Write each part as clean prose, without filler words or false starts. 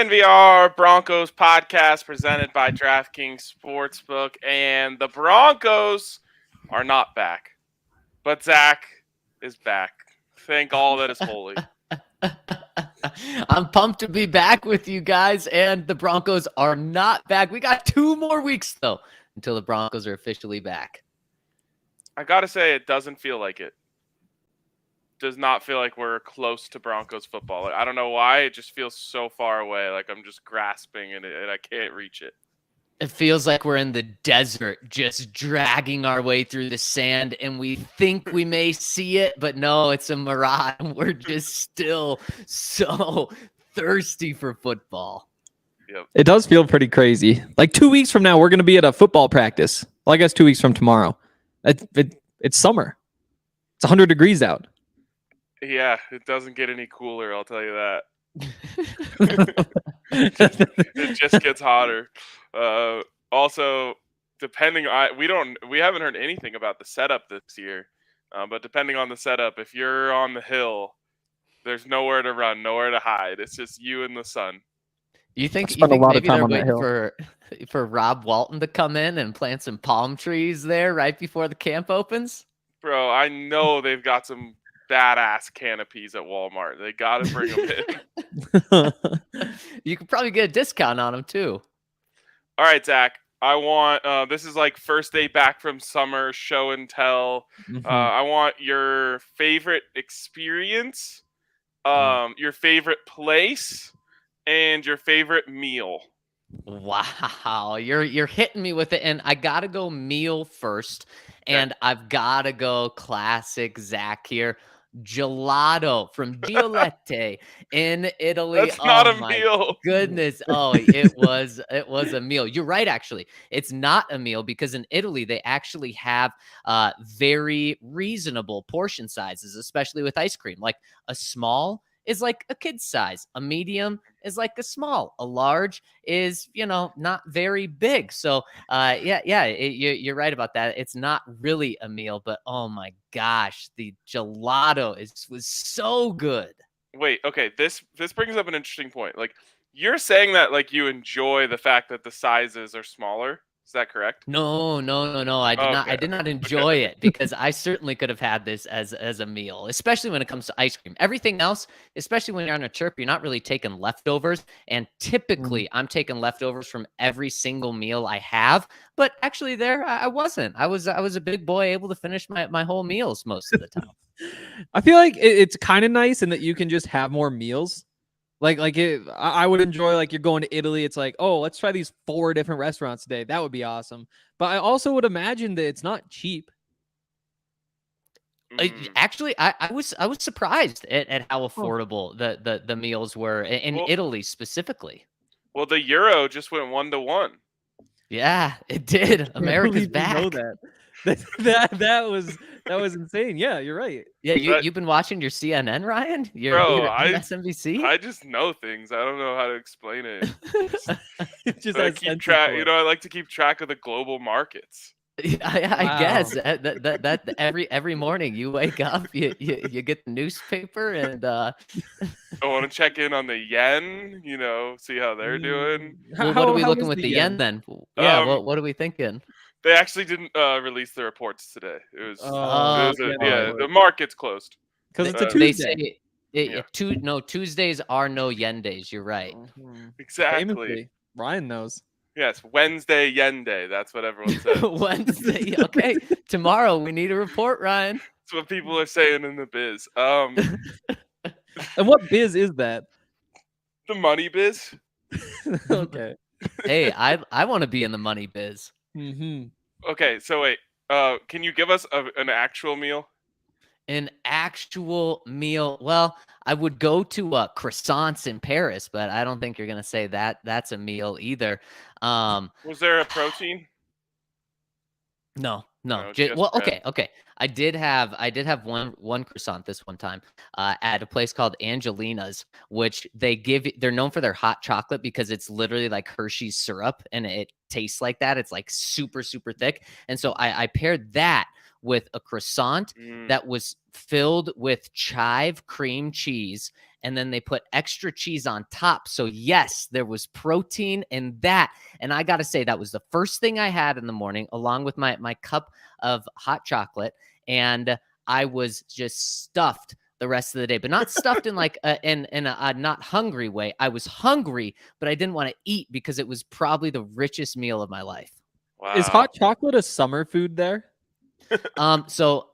DNVR Broncos Podcast presented by DraftKings Sportsbook, and the Broncos are not back, but Zach is back. Thank all that is holy. I'm pumped to be back with you guys, and the Broncos are not back. We got 2 more weeks, though, until the Broncos are officially back. I got to say, it doesn't feel like it. Does not feel like we're close to Broncos football. Like, I don't know why. It just feels so far away. Like I'm just grasping and I can't reach it. It feels like we're in the desert, just dragging our way through the sand, and we think we may see it, but no, it's a mirage. We're just still so thirsty for football. Yep. It does feel pretty crazy. Like 2 weeks from now, we're going to be at a football practice. Well, I guess 2 weeks from tomorrow. It's summer. It's 100 degrees out. Yeah, it doesn't get any cooler, I'll tell you that. It just gets hotter. Also, we haven't heard anything about the setup this year, but depending on the setup, if you're on the hill, there's nowhere to run, nowhere to hide. It's just you and the sun. You think a lot maybe of time they're on that waiting for Rob Walton to come in and plant some palm trees there right before the camp opens? Bro, I know they've got some badass canopies at Walmart. They got to bring them in. You could probably get a discount on them too. All right, Zach. I want this is like first day back from summer show and tell. I want your favorite experience, your favorite place, and your favorite meal. Wow, you're hitting me with it, and I gotta go meal first, and I've gotta go classic Zach here. Gelato from Giolette in Italy. That's not a meal. Goodness. Oh, it was a meal. You're right, actually. It's not a meal because in Italy they actually have very reasonable portion sizes, especially with ice cream. Like a small is like a kid's size. A medium is like a small. A large is, not very big. So, you're right about that. It's not really a meal, but oh my gosh, the gelato was so good. Wait, okay, this brings up an interesting point. Like, you're saying that like you enjoy the fact that the sizes are smaller. Is that correct? No. I did not enjoy it because I certainly could have had this as a meal, especially when it comes to ice cream. Everything else, especially when you're on a trip, you're not really taking leftovers. And typically I'm taking leftovers from every single meal I have. But actually there I wasn't. I was a big boy able to finish my whole meals most of the time. I feel like it's kind of nice in that you can just have more meals. I would enjoy, like, you're going to Italy. It's like, oh, let's try these 4 different restaurants today. That would be awesome. But I also would imagine that it's not cheap. Actually, I was surprised at how affordable the meals were in Italy specifically. Well, the euro just went 1-to-1. Yeah, it did. America's back. Know that was insane. Yeah, you're right. Yeah, you've been watching your CNN, Ryan? You're MSNBC? I just know things. I don't know how to explain it. Just I keep track. I like to keep track of the global markets. I guess that every morning you wake up, you get the newspaper, and I want to check in on the yen. See how they're doing. What are we looking with the yen then? Yeah, what are we thinking? They actually didn't release the reports today. It was the market's closed because it's a Tuesday. They say Tuesdays are no yen days. You're right. Exactly. Famously, Ryan knows. Yes, Wednesday yen day. That's what everyone says. Wednesday. Okay, tomorrow we need a report, Ryan. That's what people are saying in the biz. And what biz is that? The money biz. Okay. Hey, I want to be in the money biz. Okay, so wait. Can you give us an actual meal? An actual meal? Well, I would go to croissants in Paris, but I don't think you're gonna say that's a meal either. Was there a protein? No. Okay. I did have one croissant this one time at a place called Angelina's, which they're known for their hot chocolate because it's literally like Hershey's syrup and it tastes like that. It's like super, super thick. And so I paired that with a croissant that was filled with chive cream cheese, and then they put extra cheese on top. So yes, there was protein in that. And I got to say, that was the first thing I had in the morning, along with my cup of hot chocolate. And I was just stuffed the rest of the day, but not stuffed in like in a not hungry way. I was hungry, but I didn't want to eat because it was probably the richest meal of my life. Wow. Is hot chocolate a summer food there? So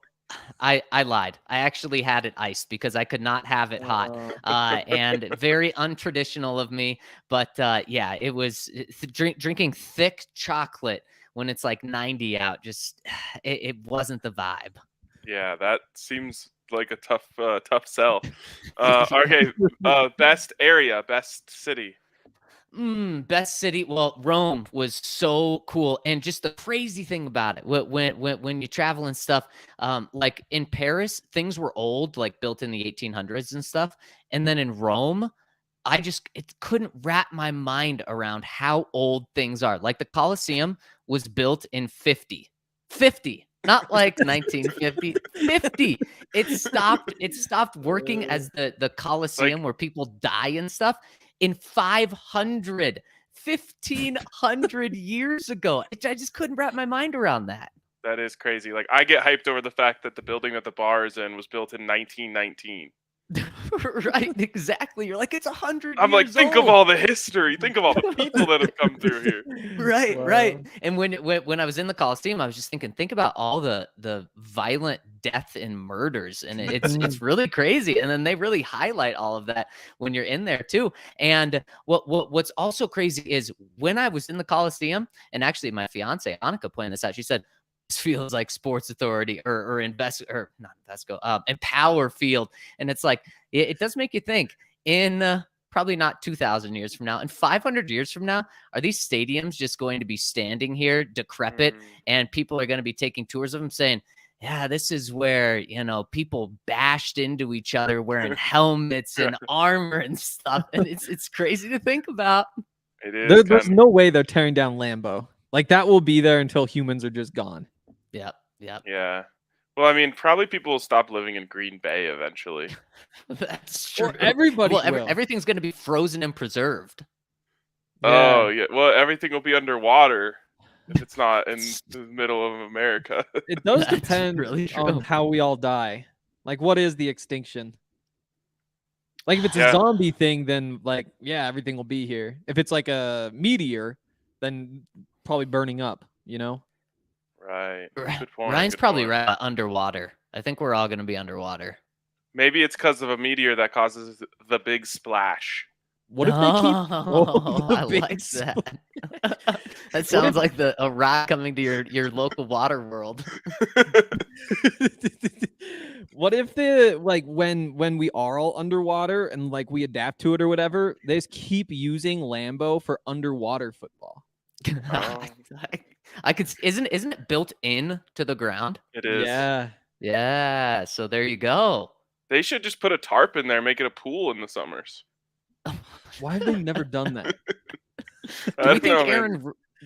I lied. I actually had it iced because I could not have it hot. And very untraditional of me. But yeah, it was drinking thick chocolate when it's like 90 out. Just it wasn't the vibe. Yeah, that seems like a tough sell. Okay, best area, best city. Best city. Well, Rome was so cool, and just the crazy thing about it, when you travel and stuff, like in Paris, things were old, like built in the 1800s and stuff, and then in Rome, it couldn't wrap my mind around how old things are. Like the Colosseum was built in 50, not like 1950, 50. It stopped working as the Colosseum where people die and stuff in 1,500 years ago. I just couldn't wrap my mind around that. That is crazy. Like, I get hyped over the fact that the building that the bar is in was built in 1919. Right, exactly. You're like, it's 100 I'm like, years think old. of all the history. Think of all the people that have come through here. Right, Wow. right. And when I was in the Coliseum, I was just thinking, think about all the violent death and murders, and it's really crazy. And then they really highlight all of that when you're in there too. And what's also crazy is when I was in the Coliseum, and actually my fiance Annika pointed this out. She said, this feels like Sports Authority or Empower Field. And it's like, it does make you think in probably not 2,000 years from now, in 500 years from now, are these stadiums just going to be standing here decrepit and people are going to be taking tours of them saying, yeah, this is where, people bashed into each other wearing helmets and armor and stuff. And it's crazy to think about. It is. There's no way they're tearing down Lambeau. Like, that will be there until humans are just gone. Yep. Yeah. Well, I mean, probably people will stop living in Green Bay eventually. That's true. Or everybody will. Everything's going to be frozen and preserved. Oh, yeah. Well, everything will be underwater if it's not in the middle of America. It does depend on how we all die. Like, what is the extinction? Like, if it's a zombie thing, then, like, yeah, everything will be here. If it's like a meteor, then probably burning up, Right. Good point. Ryan's probably right. Underwater. I think we're all going to be underwater. Maybe it's because of a meteor that causes the big splash. What if they keep? I like that. That sounds like a rock coming to your local water world. What if when we are all underwater and like we adapt to it or whatever, they just keep using Lambeau for underwater football? I could. Isn't it built in to the ground? It is. Yeah. So there you go. They should just put a tarp in there, make it a pool in the summers. Why have they never done that? Do you think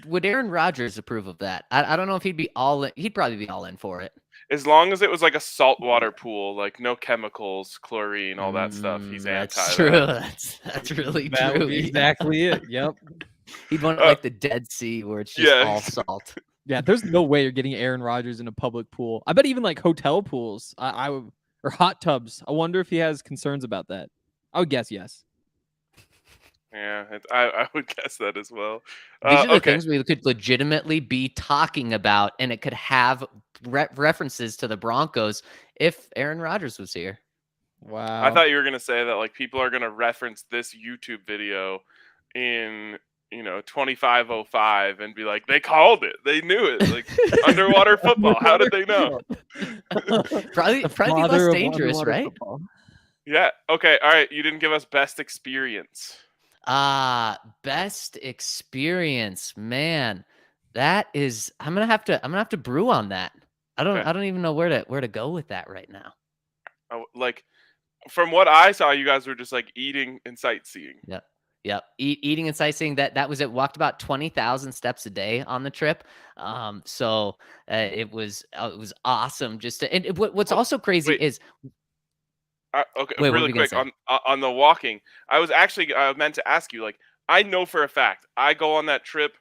would Aaron Rodgers approve of that? I don't know if he'd be all in. He'd probably be all in for it. As long as it was like a saltwater pool, like no chemicals, chlorine, all that stuff. He's that's anti. True. That's really that true. Would be exactly it. Yep. He'd want it like the Dead Sea where it's just all salt. Yeah, there's no way you're getting Aaron Rodgers in a public pool. I bet even like hotel pools, or hot tubs. I wonder if he has concerns about that. I would guess yes. Yeah, I would guess that as well. These are the things we could legitimately be talking about, and it could have references to the Broncos if Aaron Rodgers was here. Wow. I thought you were going to say that like people are going to reference this YouTube video in 2505 and be like, they called it, they knew it, like underwater football. How did they know? probably less dangerous, right? Football. Yeah. Okay. All right. You didn't give us best experience. Best experience, man. That is, I'm gonna have to brew on that. I don't even know where to go with that right now. Like, from what I saw, you guys were just like eating and sightseeing. Yeah. Yep. Eating and sightseeing. That was it. Walked about 20,000 steps a day on the trip. So it was awesome. Just to, and what's also crazy wait. is Okay, wait, really quick on the walking. I was actually meant to ask you. Like, I know for a fact, I go on that trip,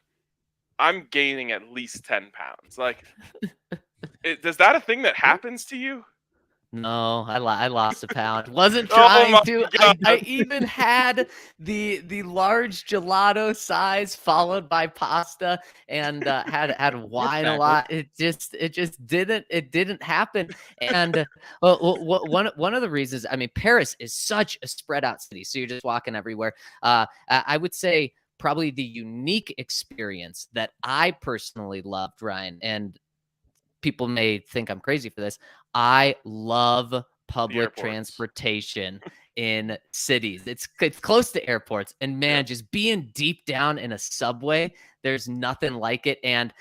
I'm gaining at least 10 pounds. Like, does that a thing that happens to you? No, I lost a pound. Wasn't Oh trying my to. God. I even had the large gelato size followed by pasta and had wine a lot. It just didn't happen. And one of the reasons, I mean, Paris is such a spread out city, so you're just walking everywhere. I would say probably the unique experience that I personally loved, Ryan, and people may think I'm crazy for this. I love public transportation in cities. It's close to airports, and man, just being deep down in a subway, there's nothing like it. And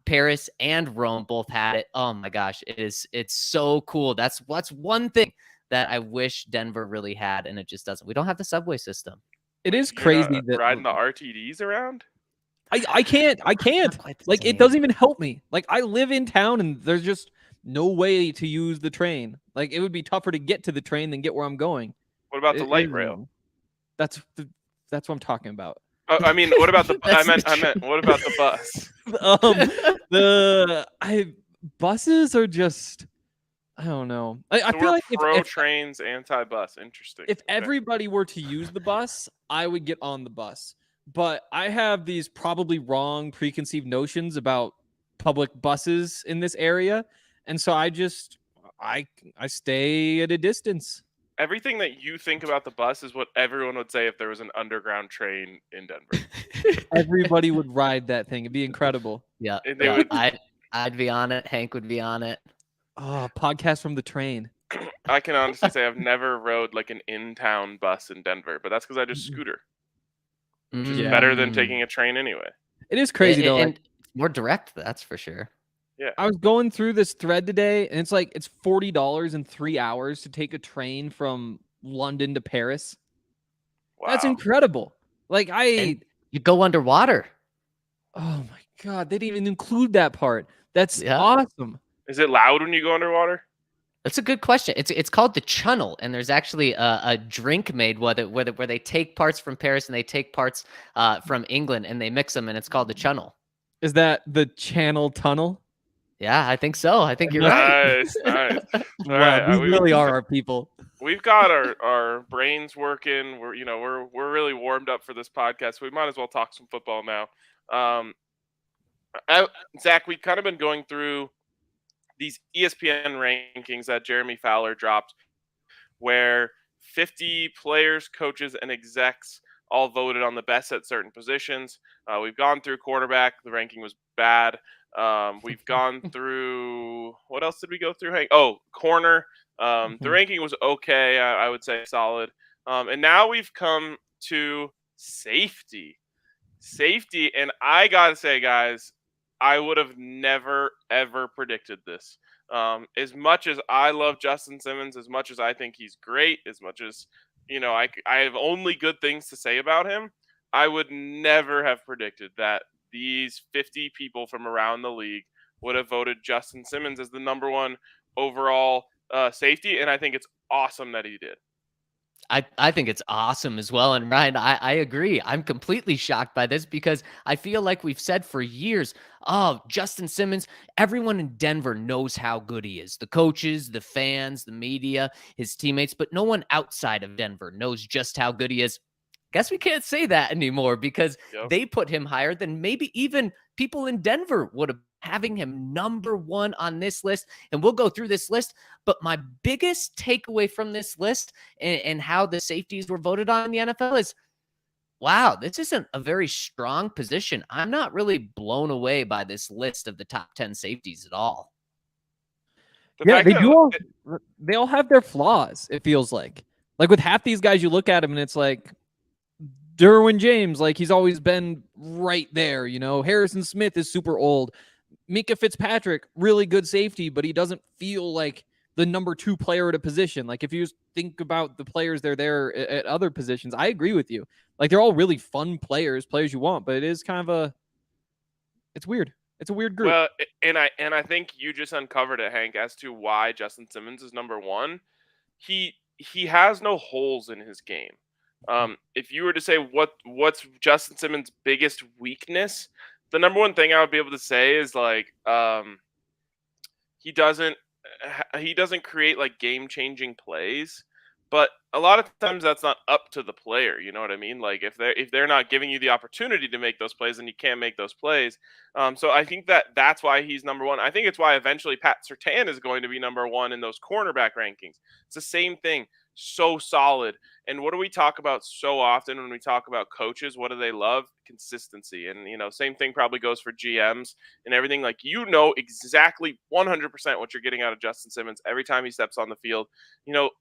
Paris and Rome both had it. Oh my gosh, it's so cool. That's one thing that I wish Denver really had, and it just doesn't. We don't have the subway system. It is crazy that riding the RTDs around. I can't. Like, it doesn't even help me. Like, I live in town and there's just no way to use the train. Like, it would be tougher to get to the train than get where I'm going. What about the light rail? That's what I'm talking about. I mean, what about the? I meant. What about the bus? Buses are just. I don't know. I feel like pro trains, anti-bus. Interesting. If everybody were to use the bus, I would get on the bus. But I have these probably wrong preconceived notions about public buses in this area. And so I stay at a distance. Everything that you think about the bus is what everyone would say if there was an underground train in Denver. Everybody would ride that thing. It'd be incredible. Yeah. I'd be on it. Hank would be on it. Oh, podcast from the train. I can honestly say I've never rode like an in-town bus in Denver, but that's because I just scooter. Which is better than taking a train anyway. It is crazy though. And more direct, that's for sure. Yeah. I was going through this thread today, and it's like it's $40 in 3 hours to take a train from London to Paris. Wow. That's incredible. Like you go underwater. Oh my God, they didn't even include that part. That's awesome. Is it loud when you go underwater? That's a good question. It's called the Chunnel, and there's actually a drink made where they take parts from Paris and they take parts from England and they mix them, and it's called the Chunnel. Is that the Channel Tunnel? Yeah, I think so. I think you're right. Nice. All right. We really are our people. We've got our brains working. We're really warmed up for this podcast. We might as well talk some football now. Zach, we've kind of been going through these ESPN rankings that Jeremy Fowler dropped, where 50 players, coaches, and execs all voted on the best at certain positions. We've gone through quarterback. The ranking was bad. We've gone through, what else did we go through, Hank? Oh, corner. The ranking was okay. I would say solid. And now we've come to safety. And I got to say, guys, I would have never, ever predicted this. As much as I love Justin Simmons, as much as I think he's great, as much as, I have only good things to say about him, I would never have predicted that these 50 people from around the league would have voted Justin Simmons as the number one overall safety, and I think it's awesome that he did. I think it's awesome as well. And Ryan, I agree. I'm completely shocked by this because I feel like we've said for years, oh, Justin Simmons, everyone in Denver knows how good he is. The coaches, the fans, the media, his teammates, but no one outside of Denver knows just how good he is. Guess we can't say that anymore because they put him higher than maybe even people in Denver would have, having him number one on this list. And we'll go through this list. But my biggest takeaway from this list and how the safeties were voted on in the NFL is, wow, this isn't a very strong position. I'm not really blown away by this list of the top 10 safeties at all. They all have their flaws, it feels like. Like with half these guys, you look at them and it's like, Derwin James, like he's always been right there, Harrison Smith is super old. Mika Fitzpatrick, really good safety, but he doesn't feel like the number 2 player at a position. Like if you think about the players they're there at other positions, I agree with you. Like they're all really fun players you want, but it is kind of it's weird. It's a weird group. Well, and I think you just uncovered it, Hank, as to why Justin Simmons is number 1. He has no holes in his game. If you were to say what's Justin Simmons' biggest weakness, the number one thing I would be able to say is like he doesn't create like game-changing plays, but a lot of times that's not up to the player. You know what I mean? Like if they're not giving you the opportunity to make those plays, then you can't make those plays. So I think that's why he's number 1. I think it's why eventually Pat Surtain is going to be number 1 in those cornerback rankings. It's the same thing. So solid. And what do we talk about so often when we talk about coaches? What do they love? Consistency. And, same thing probably goes for GMs and everything. Like, exactly 100% what you're getting out of Justin Simmons every time he steps on the field.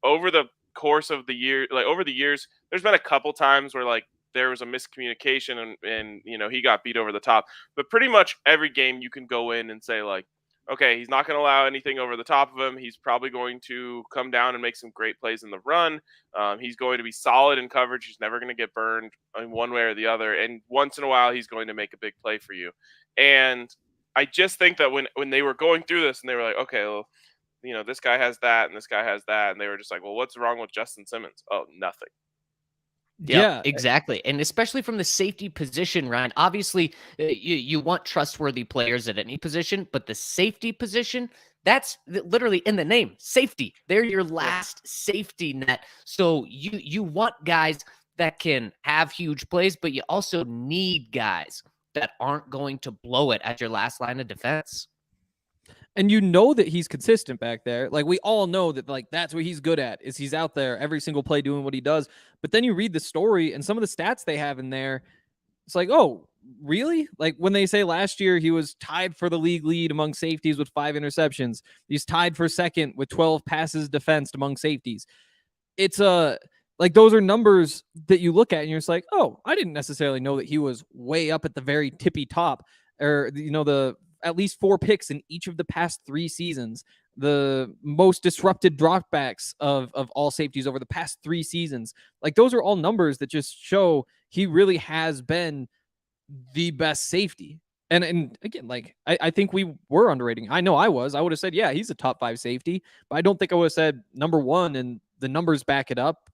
Over the course of the year, like over the years, there's been a couple times where like there was a miscommunication and he got beat over the top. But pretty much every game you can go in and say like, okay, he's not going to allow anything over the top of him. He's probably going to come down and make some great plays in the run. He's going to be solid in coverage. He's never going to get burned in one way or the other. And once in a while, he's going to make a big play for you. And I just think that when they were going through this and they were like, okay, well, this guy has that and this guy has that. And they were just like, well, what's wrong with Justin Simmons? Oh, nothing. Yeah, exactly. And especially from the safety position, Ryan, obviously you want trustworthy players at any position, but the safety position, that's literally in the name, safety. They're your last safety net. So you want guys that can have huge plays, but you also need guys that aren't going to blow it at your last line of defense. And that he's consistent back there. Like we all know that like that's what he's good at is he's out there every single play doing what he does. But then you read the story and some of the stats they have in there. It's like, oh, really? Like when they say last year he was tied for the league lead among safeties with 5 interceptions. He's tied for second with 12 passes defensed among safeties. It's like those are numbers that you look at and you're just like, oh, I didn't necessarily know that he was way up at the very tippy top or, the at least 4 picks in each of the past 3 seasons, the most disrupted dropbacks of all safeties over the past 3 seasons. Like those are all numbers that just show he really has been the best safety. And again, like I think we were underrating. I know I was. I would have said, yeah, he's a top 5 safety, but I don't think I would have said number 1 and the numbers back it up.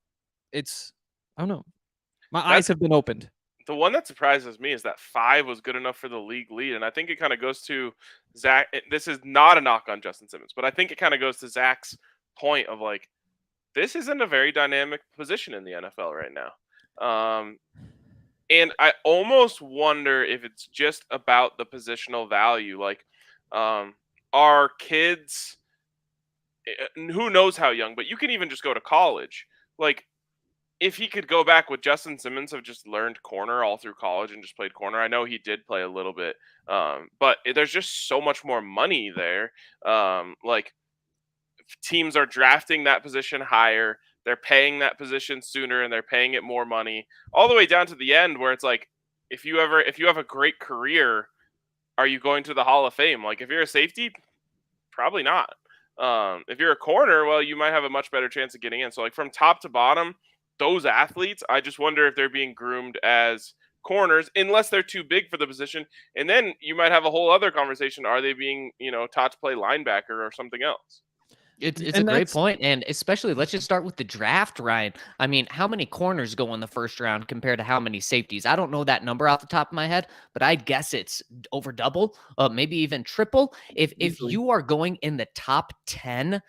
I don't know. My eyes have been opened. The one that surprises me is that 5 was good enough for the league lead. And I think it kind of goes to Zach. This is not a knock on Justin Simmons, but I think it kind of goes to Zach's point of like, this isn't a very dynamic position in the NFL right now. And I almost wonder if it's just about the positional value. Like, our kids, who knows how young, but you can even just go to college. Like, if he could go back, would Justin Simmons have just learned corner all through college and just played corner? I know he did play a little bit, but there's just so much more money there. Like teams are drafting that position higher. They're paying that position sooner and they're paying it more money all the way down to the end where it's like, if you have a great career, are you going to the Hall of Fame? Like if you're a safety, probably not. If you're a corner, well, you might have a much better chance of getting in. So like from top to bottom, those athletes, I just wonder if they're being groomed as corners unless they're too big for the position. And then you might have a whole other conversation. Are they being, taught to play linebacker or something else? It's a great point. And especially, let's just start with the draft, Ryan. I mean, how many corners go in the first round compared to how many safeties? I don't know that number off the top of my head, but I'd guess it's over double, maybe even triple. If you are going in the top 10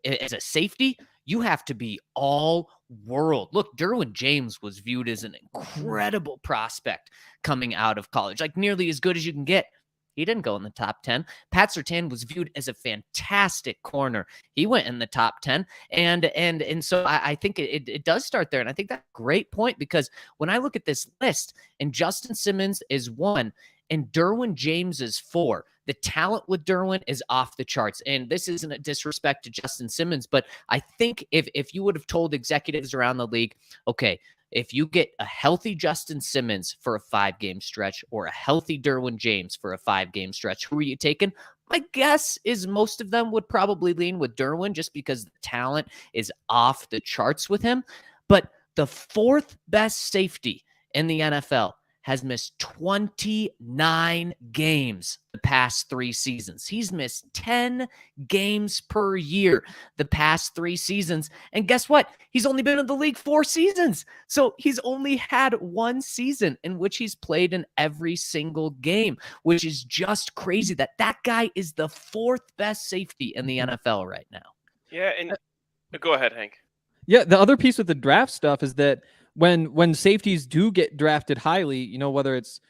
as a safety, you have to be all world. Look, Derwin James was viewed as an incredible prospect coming out of college, like nearly as good as you can get. He didn't go in the top 10. Pat Surtain was viewed as a fantastic corner. He went in the top 10. And so I think it does start there. And I think that's a great point because when I look at this list and Justin Simmons is 1 and Derwin James is 4, the talent with Derwin is off the charts. And this isn't a disrespect to Justin Simmons, but I think if you would have told executives around the league, okay, if you get a healthy Justin Simmons for a 5-game stretch or a healthy Derwin James for a 5-game stretch, who are you taking? My guess is most of them would probably lean with Derwin just because the talent is off the charts with him. But the fourth best safety in the NFL has missed 29 games the past 3 seasons. He's missed 10 games per year the past 3 seasons. And guess what? He's only been in the league 4 seasons. So he's only had 1 season in which he's played in every single game, which is just crazy that guy is the fourth best safety in the NFL right now. Yeah, and go ahead, Hank. Yeah, the other piece with the draft stuff is that when safeties do get drafted highly, whether it's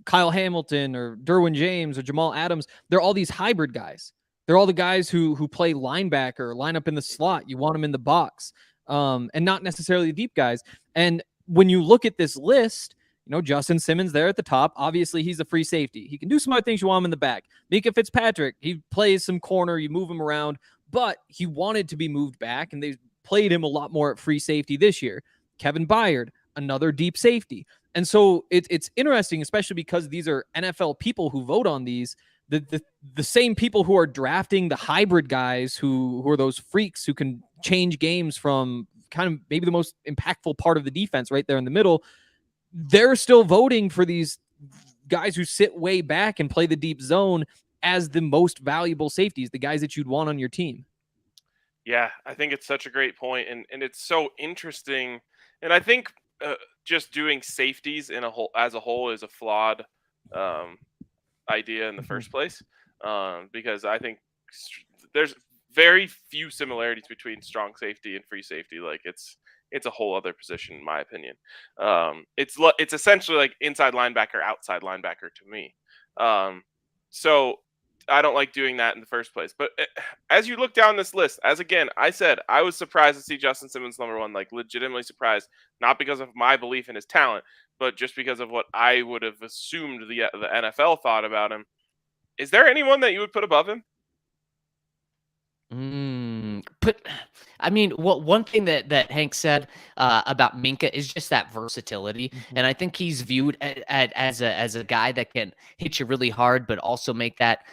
Kyle Hamilton or Derwin James or Jamal Adams, they're all these hybrid guys. They're all the guys who play linebacker, line up in the slot. You want them in the box, and not necessarily deep guys. And when you look at this list, Justin Simmons there at the top. Obviously, he's a free safety. He can do some other things. You want him in the back. Mika Fitzpatrick, he plays some corner. You move him around, but he wanted to be moved back, and they played him a lot more at free safety this year. Kevin Byard, another deep safety. And so it's interesting, especially because these are NFL people who vote on these. The same people who are drafting the hybrid guys who are those freaks who can change games from kind of maybe the most impactful part of the defense right there in the middle. They're still voting for these guys who sit way back and play the deep zone as the most valuable safeties, the guys that you'd want on your team. Yeah, I think it's such a great point, and it's so interesting. And I think just doing safeties as a whole is a flawed idea in the first place, because I think there's very few similarities between strong safety and free safety. Like it's a whole other position in my opinion. It's essentially like inside linebacker, outside linebacker to me. So I don't like doing that in the first place. But as you look down this list, I said, I was surprised to see Justin Simmons number 1, like legitimately surprised, not because of my belief in his talent, but just because of what I would have assumed the NFL thought about him. Is there anyone that you would put above him? One thing that Hank said about Minka is just that versatility, and I think he's viewed as a guy that can hit you really hard, but also make that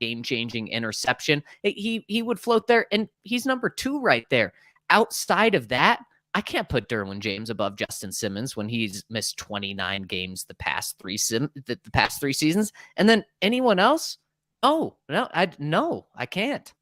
game-changing interception. He would float there, and he's number 2 right there. Outside of that, I can't put Derwin James above Justin Simmons when he's missed 29 games the past 3 seasons, and then anyone else? Oh no, I can't.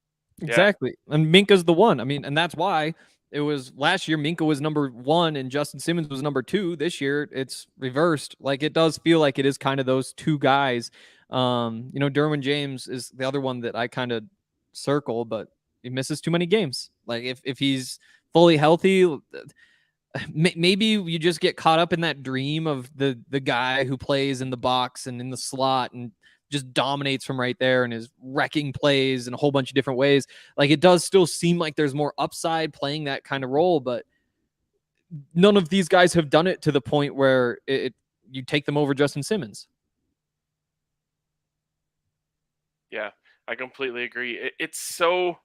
Exactly. Yeah. And Minka's the one. I mean, and that's why it was last year Minka was number 1 and Justin Simmons was number 2. This year it's reversed. Like it does feel like it is kind of those 2 guys. Derwin James is the other one that I kind of circle, but he misses too many games. Like if he's fully healthy, maybe you just get caught up in that dream of the guy who plays in the box and in the slot and just dominates from right there and is wrecking plays in a whole bunch of different ways. Like it does still seem like there's more upside playing that kind of role, but none of these guys have done it to the point where you take them over Justin Simmons. Yeah, I completely agree. It's so,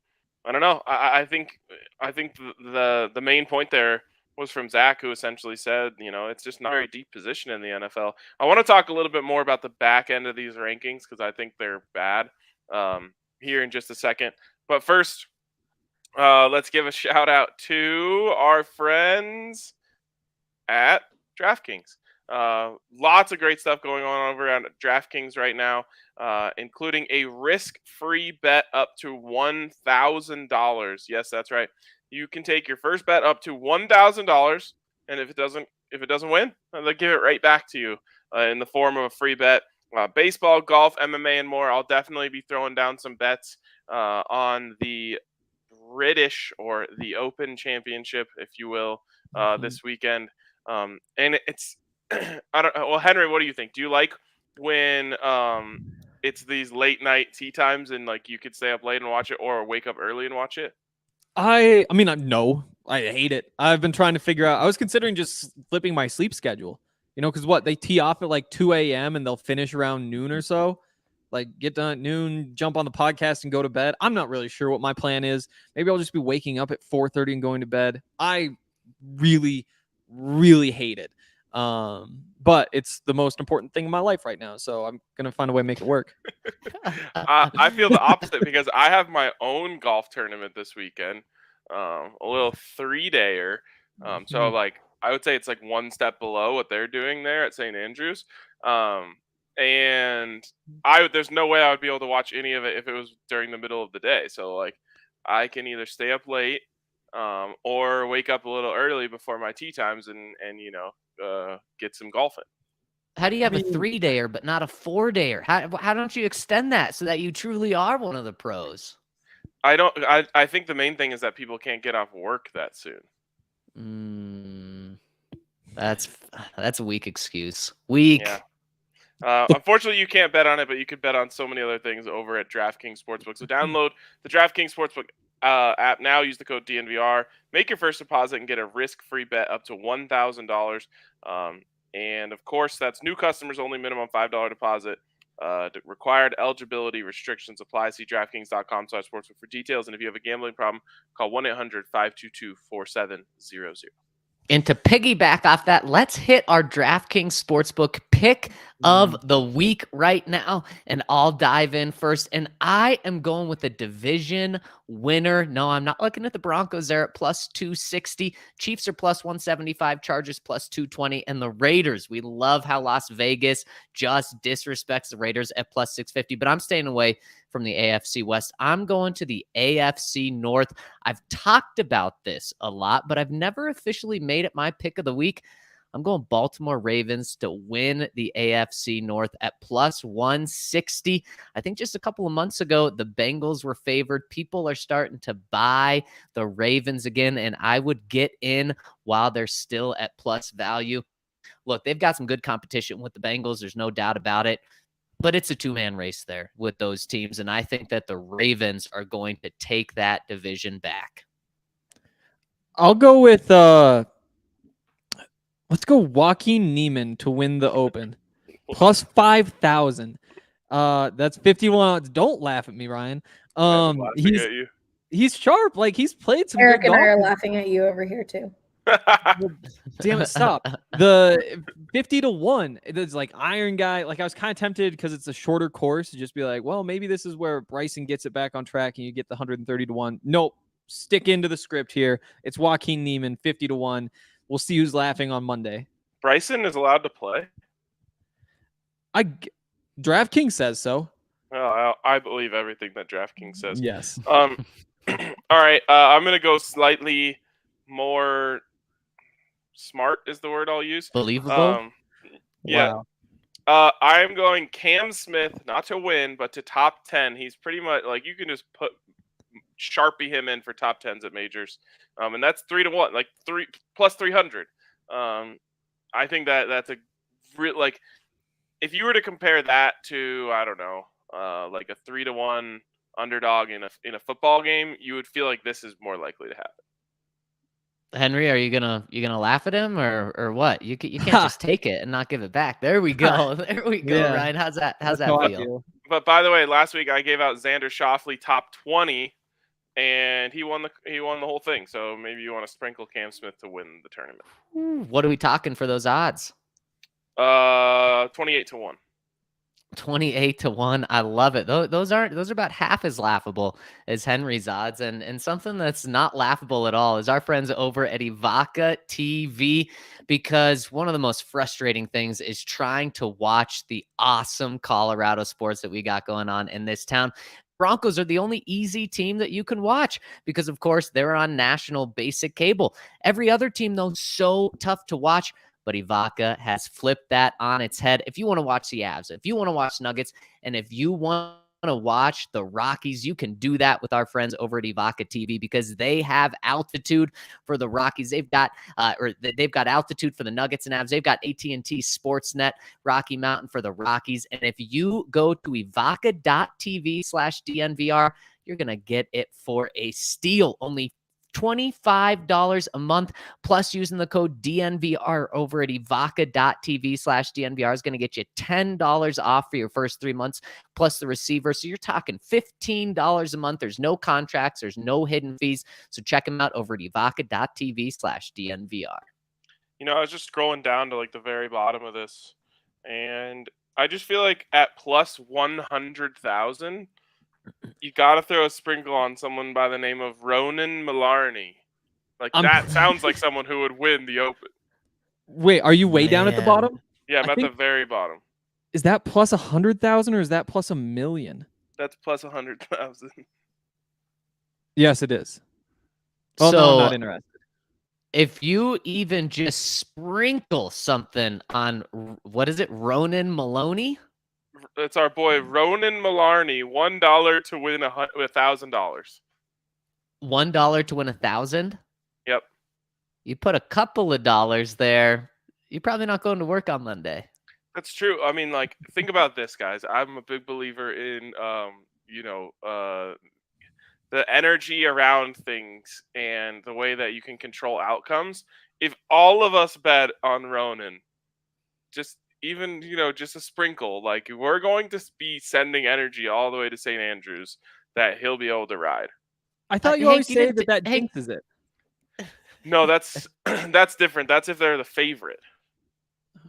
I don't know. I think the main point there was from Zach, who essentially said, it's just not a very deep position in the NFL. I want to talk a little bit more about the back end of these rankings because I think they're bad here in just a second. But first, let's give a shout out to our friends at DraftKings. Lots of great stuff going on over at DraftKings right now, including a risk-free bet up to $1,000. Yes, that's right. You can take your first bet up to $1,000, and if it doesn't win, they'll give it right back to you in the form of a free bet. Baseball, golf, MMA, and more. I'll definitely be throwing down some bets on the British or the Open Championship, if you will, this weekend. And it's I don't know. Well, Henry, what do you think? Do you like when it's these late night tea times and like you could stay up late and watch it, or wake up early and watch it? No, I hate it. I've been trying to figure out. I was considering just flipping my sleep schedule. Because they tee off at like 2 a.m. and they'll finish around noon or so. Like get done at noon, jump on the podcast and go to bed. I'm not really sure what my plan is. Maybe I'll just be waking up at 4:30 and going to bed. I really, really hate it. But it's the most important thing in my life right now, so I'm gonna find a way to make it work. I feel the opposite because I have my own golf tournament this weekend, a little 3-dayer. So like I would say it's like one step below what they're doing there at St. Andrews. And there's no way I would be able to watch any of it if it was during the middle of the day. So like I can either stay up late or wake up a little early before my tee times and get some golfing. How do you have a 3-dayer but not a 4-dayer? How don't you extend that so that you truly are one of the pros? I think the main thing is that people can't get off work that soon. That's a weak excuse. Weak. Yeah. Unfortunately, you can't bet on it, but you could bet on so many other things over at DraftKings Sportsbook. So download the DraftKings Sportsbook app now. Use the code DNVR. Make your first deposit and get a risk-free bet up to $1,000. And, of course, that's new customers only, minimum $5 deposit. Required eligibility restrictions apply. See DraftKings.com/sportsbook for details. And if you have a gambling problem, call 1-800-522-4700. And to piggyback off that, let's hit our DraftKings Sportsbook pick of the week right now, and I'll dive in first. And I am going with the division winner. No, I'm not looking at the Broncos. They're at plus 260. Chiefs are plus 175. Chargers plus 220. And the Raiders, we love how Las Vegas just disrespects the Raiders at plus 650. But I'm staying away from the AFC West. I'm going to the AFC North. I've talked about this a lot, but I've never officially made it my pick of the week. I'm going Baltimore Ravens to win the AFC North at plus 160. I think just a couple of months ago, the Bengals were favored. People are starting to buy the Ravens again, and I would get in while they're still at plus value. Look, they've got some good competition with the Bengals. There's no doubt about it. But it's a two-man race there with those teams, and I think that the Ravens are going to take that division back. I'll go with let's go Joaquin Neiman to win the Open. Plus 5,000. That's 51 odds. Don't laugh at me, Ryan. He's sharp. Like, he's played some Eric good and golf. I are laughing at you over here too. Damn it, stop. The 50-1, it's like Iron Guy. Like, I was kind of tempted because it's a shorter course to just be like, well, maybe this is where Bryson gets it back on track and you get the 130-1. Nope. Stick into the script here. It's Joaquin Neiman, 50-1. We'll see who's laughing on Monday. Bryson is allowed to play? DraftKings says so. Oh, I believe everything that DraftKings says. Yes. All right. I'm going to go slightly more smart is the word I'll use. Believable? Yeah. Wow. I'm going Cam Smith, not to win, but to top 10. He's pretty much like you can just Sharpie him in for top 10s at majors. And that's 3-1, like plus 300. I think that's a like if you were to compare that to, I don't know, like a 3-1 underdog in a football game, you would feel like this is more likely to happen. Henry, are you gonna laugh at him or what? You can't just take it and not give it back. There we go. There we go, yeah. Ryan. How's that feel? But by the way, last week I gave out Xander Schauffele top 20, and he won the whole thing. So maybe you want to sprinkle Cam Smith to win the tournament. What are we talking for those odds? 28-1. 28-1. I love it. Those are about half as laughable as Henry's odds, and something that's not laughable at all is our friends over at IvacaTV, because one of the most frustrating things is trying to watch the awesome Colorado sports that we got going on in this town. Broncos are the only easy team that you can watch because, of course, they're on national basic cable. Every other team, though, so tough to watch. But Ivaca has flipped that on its head. If you want to watch the Avs, if you want to watch Nuggets, and if you want to watch the Rockies, you can do that with our friends over at IvacaTV because they have altitude for the Rockies. They've got altitude for the Nuggets and Avs. They've got AT&T Sportsnet Rocky Mountain for the Rockies. And if you go to Ivaca.tv/DNVR, you're going to get it for a steal. Only $25 a month, plus using the code DNVR over at Ivaca.tv/DNVR is going to get you $10 off for your first 3 months, plus the receiver. So you're talking $15 a month. There's no contracts. There's no hidden fees. So check them out over at Ivaca.tv/DNVR. I was just scrolling down to like the very bottom of this, and I just feel like at plus 100,000, you got to throw a sprinkle on someone by the name of Ronan Malarney. Like that sounds like someone who would win the Open. Wait, are you way down at the Man. bottom? Yeah, I'm at the very bottom. Is that plus 100,000 or is that plus 1,000,000? That's plus 100,000. Yes, it is. Well, So no, I'm not interested. if you even just sprinkle something on, what is it, Ronan Maloney? It's our boy Ronan Malarney. $1 to win $1,000. $1 to win 1,000. Yep. You put a couple of dollars there, you're probably not going to work on Monday. That's true. I mean, like, think about this, guys. I'm a big believer in, the energy around things and the way that you can control outcomes. If all of us bet on Ronan, just even, just a sprinkle, like we're going to be sending energy all the way to St. Andrews that he'll be able to ride. I thought you always say that jinxes it. No, that's that's different. That's if they're the favorite.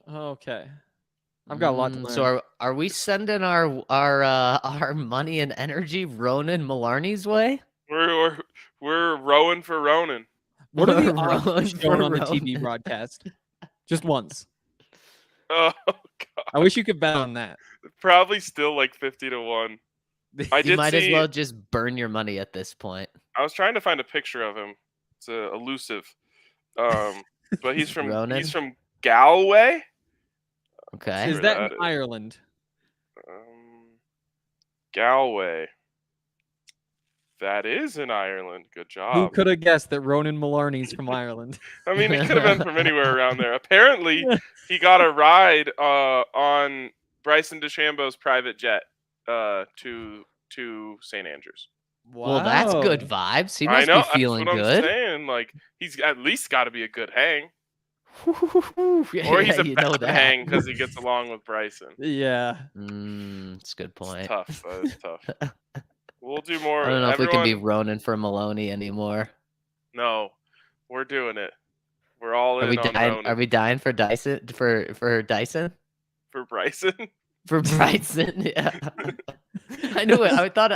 Okay. I've got a lot to learn. So are we sending our money and energy Ronan Malarney's way? We're rowing for Ronan. What are the Ronan odds shown on the Ronan. TV broadcast? Just once. Oh God! I wish you could bet on that. Probably still like 50 to 1. I You did might see. as well just burn your money at this point. I was trying to find a picture of him. It's elusive. But he's from Ronan? Galway. Okay. Is Sure that that in is. Ireland? Galway. That is in Ireland. Good Who job. could have guessed that Ronan Malarney's from Ireland? I mean, he could have been from anywhere around there. Apparently, he got a ride on Bryson DeChambeau's private jet to St. Andrews. Well, that's good Wow. vibes. He I must know. be feeling that's what good. I'm saying. Like, he's at least got to be a good hang, Yeah, or he's a you know bad that. hang because he gets along with Bryson. Yeah. It's a good point. It's tough. It's tough. We'll do more. I don't know if we can be Everyone- Ronan for Maloney anymore. No, we're doing it. We're all Are in we on dying? Ronan. Are we dying for Dyson? For Dyson? For Bryson? For Bryson? Yeah. I knew it. I thought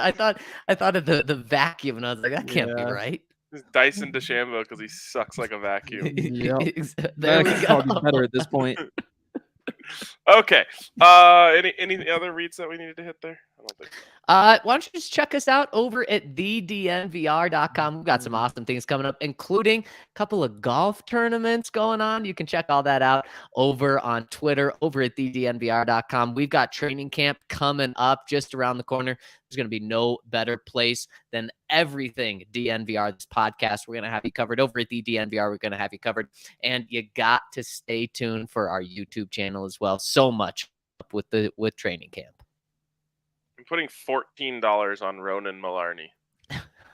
of the vacuum, and I was like, that can't be Yeah. right. It's Dyson DeChambeau because he sucks like a vacuum. Yep. There we That could probably go. be better at this point. Okay. Any other reads that we needed to hit there? I don't think so. Why don't you just check us out over at thednvr.com. We've got some awesome things coming up, including a couple of golf tournaments going on. You can check all that out over on Twitter, over at thednvr.com. We've got training camp coming up just around the corner. There's going to be no better place than everything DNVR, this podcast. We're going to have you covered over at the DNVR. We're going to have you covered. And you got to stay tuned for our YouTube channel as well. So much up with training camp. I'm putting $14 on Ronan Malarney.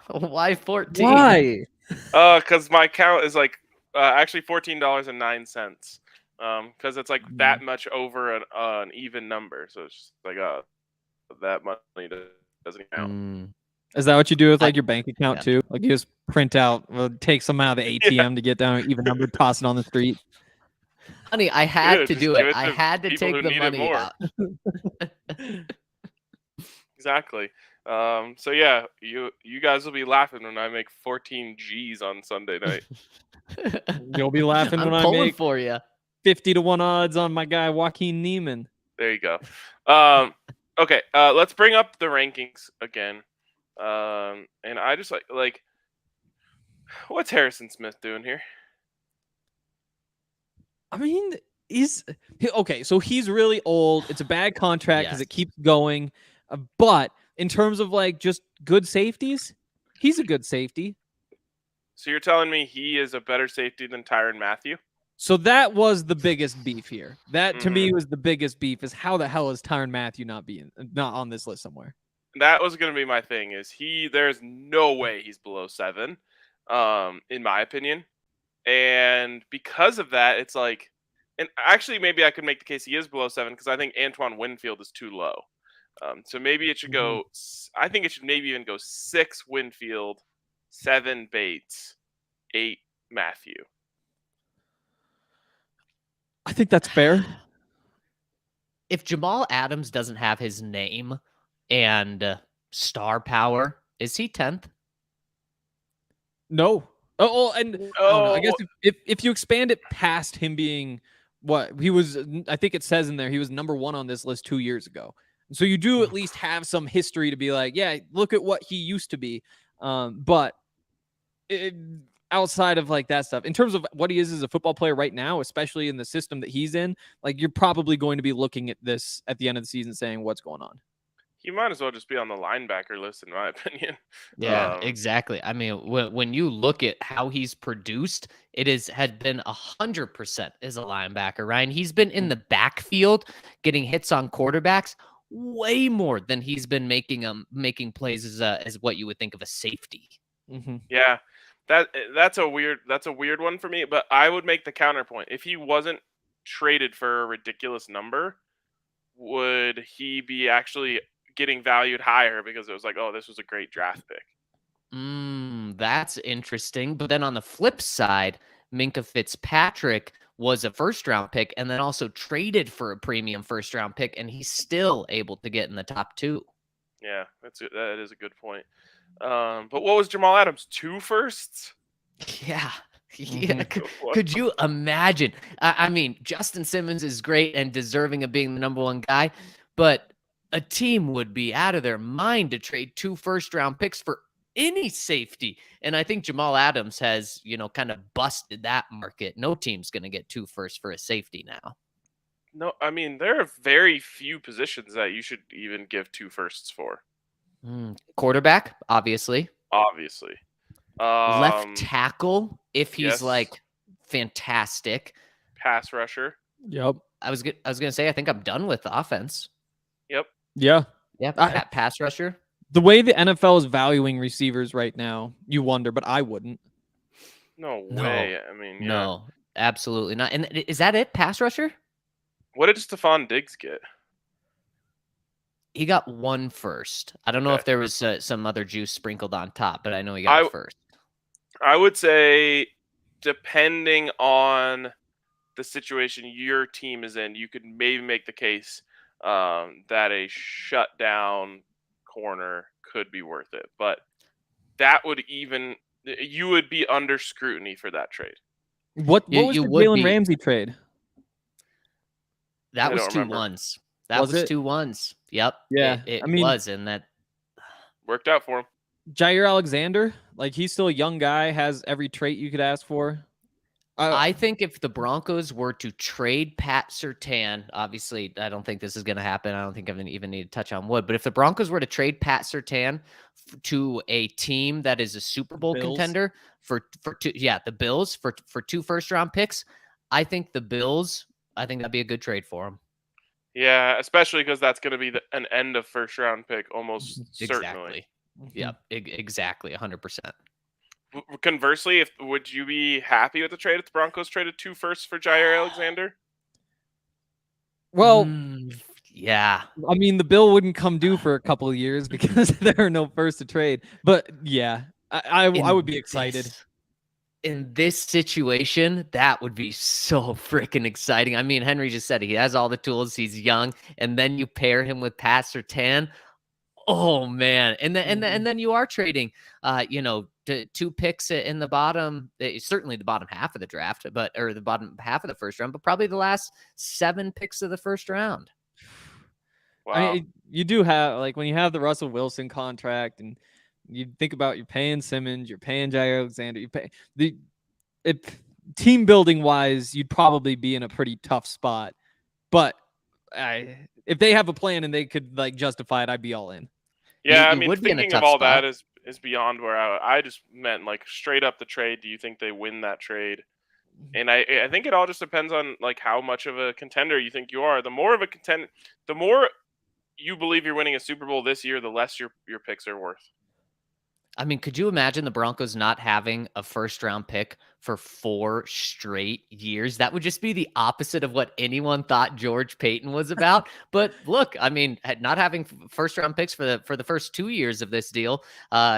Why 14? Why? Because my count is like actually $14.09. Because it's like that much over an even number, so it's just like that money doesn't count. Is that what you do with like your bank account yeah. too? Like you just print out, take some out of the ATM to get down an even number, toss it on the street. Honey, I had Dude, to just do give it. it I to had to people take who the need it money more. out. Exactly. So yeah, you guys will be laughing when I make 14 G's on Sunday night. You'll be laughing I'm when I pulling make for you. 50 to 1 odds on my guy Joaquin Neiman. There you go. Okay, let's bring up the rankings again. And I just like what's Harrison Smith doing here? I mean, okay. So he's really old. It's a bad contract because Yes. it keeps going. But in terms of like just good safeties, he's a good safety. So you're telling me he is a better safety than Tyrann Mathieu? So that was the biggest beef here. That to me was the biggest beef. Is how the hell is Tyrann Mathieu not on this list somewhere? That was going to be my thing. There's no way he's below 7, in my opinion. And because of that, it's like, and actually maybe I could make the case he is below 7 because I think Antoine Winfield is too low. So maybe it should go. I think it should maybe even go 6 Winfield, 7 Bates, 8 Mathieu. I think that's fair. If Jamal Adams doesn't have his name and star power, is he 10th? No. Oh, and I don't know. I guess if you expand it past him being what he was, I think it says in there he was number 1 on this list 2 years ago. So you do at least have some history to be like, yeah, look at what he used to be. But outside of like that stuff, in terms of what he is as a football player right now, especially in the system that he's in, like you're probably going to be looking at this at the end of the season saying what's going on. He might as well just be on the linebacker list, in my opinion. Yeah, exactly. I mean, when you look at how he's produced, had been 100% as a linebacker, Ryan. He's been in the backfield getting hits on quarterbacks way more than he's been making plays as what you would think of a safety. Mm-hmm. Yeah, that's a weird one for me. But I would make the counterpoint: if he wasn't traded for a ridiculous number, would he be actually getting valued higher because it was like, oh, this was a great draft pick? That's interesting. But then on the flip side, Minkah Fitzpatrick was a first-round pick and then also traded for a premium first-round pick, and he's still able to get in the top 2. Yeah, that is a good point. But what was Jamal Adams? 2 firsts? Yeah. Yeah. Could you imagine? I mean, Justin Simmons is great and deserving of being the number 1 guy, but a team would be out of their mind to trade 2 first-round picks for any safety. And I think Jamal Adams has, kind of busted that market. No team's going to get 2 firsts for a safety now. No, I mean, there are very few positions that you should even give 2 firsts for. Quarterback, obviously. Left tackle, if he's like fantastic. Pass rusher. Yep. I was gonna say I think I'm done with the offense. Yep. Yeah. Pass rusher. The way the NFL is valuing receivers right now, you wonder, but I wouldn't. No way. I mean, yeah. No, absolutely not. And is that it? Pass rusher? What did Stephon Diggs get? He got 1 first. I don't know if there was some other juice sprinkled on top, but I know he got 1 first. I would say, depending on the situation your team is in, you could maybe make the case that a shutdown corner could be worth it. But you would be under scrutiny for that trade. What was the Jalen Ramsey trade? That was 2 1s. That was 2 1s. Yep. Yeah. It was, and that worked out for him. Jair Alexander, like he's still a young guy, has every trait you could ask for. I think if the Broncos were to trade Pat Surtain, obviously I don't think this is going to happen. I don't think I even need to touch on wood. But if the Broncos were to trade Pat Surtain to a team that is a Super Bowl contender the Bills for 2 first-round picks, I think that'd be a good trade for them. Yeah, especially because that's going to be an end of first-round pick almost certainly. Yeah, exactly, 100%. Conversely, would you be happy with the trade if the Broncos traded 2 firsts for Jair Alexander? Well, yeah. I mean, the bill wouldn't come due for a couple of years because there are no firsts to trade. But yeah, I would be excited. In this situation, that would be so freaking exciting. I mean, Henry just said he has all the tools. He's young, and then you pair him with Pat Surtain. Oh man! And then you are trading, 2 picks in the bottom, certainly the bottom half of the draft, or the bottom half of the first round, but probably the last 7 picks of the first round. Wow! I mean, you do have when you have the Russell Wilson contract and. You think about you're paying Simmons, you're paying Jair Alexander, team building wise, you'd probably be in a pretty tough spot. But if they have a plan and they could justify it, I'd be all in. Yeah, I mean, thinking of all that is beyond where I just meant straight up the trade. Do you think they win that trade? And I think it all just depends on how much of a contender you think you are. The more of a contender, the more you believe you're winning a Super Bowl this year, the less your picks are worth. I mean, could you imagine the Broncos not having a first-round pick for 4 straight years? That would just be the opposite of what anyone thought George Paton was about. But look, I mean, not having first-round picks for the first 2 years of this deal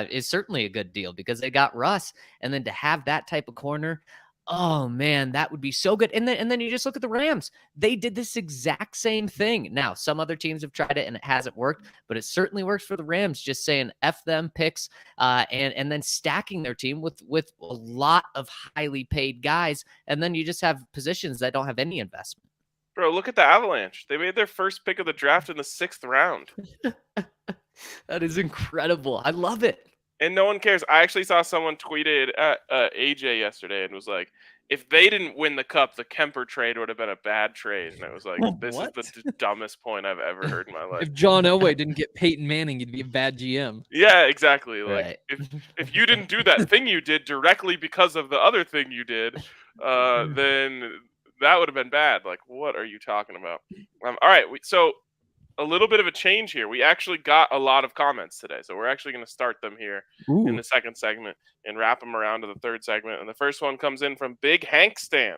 is certainly a good deal because they got Russ. And then to have that type of corner, Oh man, that would be so good. And then you just look at the Rams. They did this exact same thing. Now, some other teams have tried it and it hasn't worked, but it certainly works for the Rams. Just saying F them picks, and then stacking their team with a lot of highly paid guys, and then you just have positions that don't have any investment. Bro, look at the Avalanche. They made their first pick of the draft in the 6th round. That is incredible. I love it. And no one cares. I actually saw someone tweeted at AJ yesterday and was like, if they didn't win the cup, the Kemper trade would have been a bad trade. And I was like, this is the dumbest point I've ever heard in my life. If John Elway didn't get Peyton Manning, he'd be a bad GM. Yeah, exactly. Like, Right. if you didn't do that thing you did directly because of the other thing you did, then that would have been bad. Like, what are you talking about? All right, so a little bit of a change here. We actually got a lot of comments today, so we're actually going to start them here in the second segment and wrap them around to the third segment. And the first one comes in from Big Hank Stan.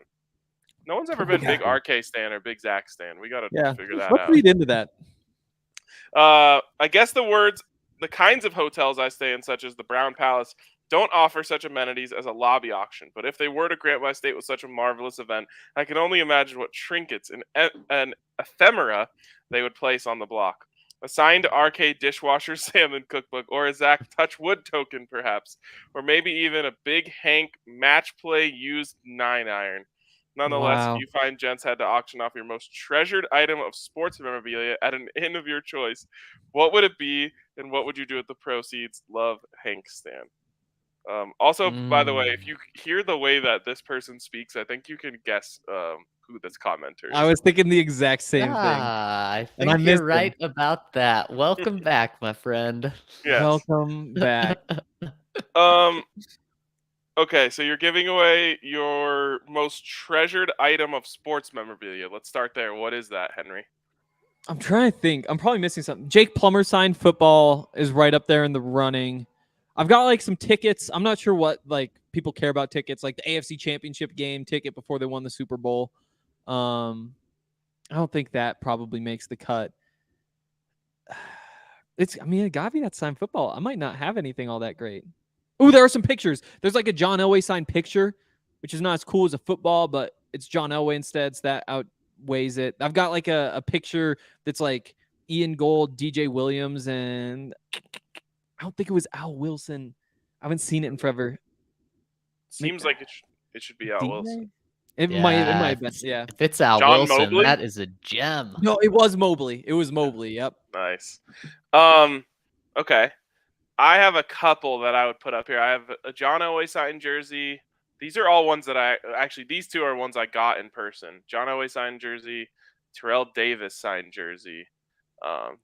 No one's ever been Big RK Stan or Big Zach Stan. We got to figure that Let's out. read into that. I guess the kinds of hotels I stay in, such as the Brown Palace, don't offer such amenities as a lobby auction. But if they were to grant my state with such a marvelous event, I can only imagine what trinkets and ephemera they would place on the block. A signed RK dishwasher salmon cookbook, or a Zach Touchwood token, perhaps. Or maybe even a Big Hank match play used 9-iron. Nonetheless, Wow. if you find gents had to auction off your most treasured item of sports memorabilia at an inn of your choice, what would it be, and what would you do with the proceeds? Love, Hank Stan. Also, by the way, if you hear the way that this person speaks, I think you can guess who this commenter is. I was thinking the exact same thing. I And think I you're missed him. right about that. Welcome back, my friend. Yes. Welcome back. Okay, so you're giving away your most treasured item of sports memorabilia. Let's start there. What is that, Henry? I'm trying to think. I'm probably missing something. Jake Plummer signed football is right up there in the running. I've got like some tickets. I'm not sure what like people care about tickets, like the AFC Championship game ticket before they won the Super Bowl. I don't think that probably makes the cut. It gotta be that signed football. I might not have anything all that great. Ooh, there are some pictures. There's like a John Elway signed picture, which is not as cool as a football, but it's John Elway instead, so that outweighs it. I've got like a picture that's like Ian Gold, DJ Williams, and I don't think it was Al Wilson. I haven't seen it in forever. Seems like it should be Al Wilson. It might have been, yeah. If it's Al John Wilson, Mobley? that is a gem. No, it was Mobley. Yep. Nice. Okay. I have a couple that I would put up here. I have a John Elway signed jersey. These are all ones that these two are ones I got in person. John Elway signed jersey, Terrell Davis signed jersey.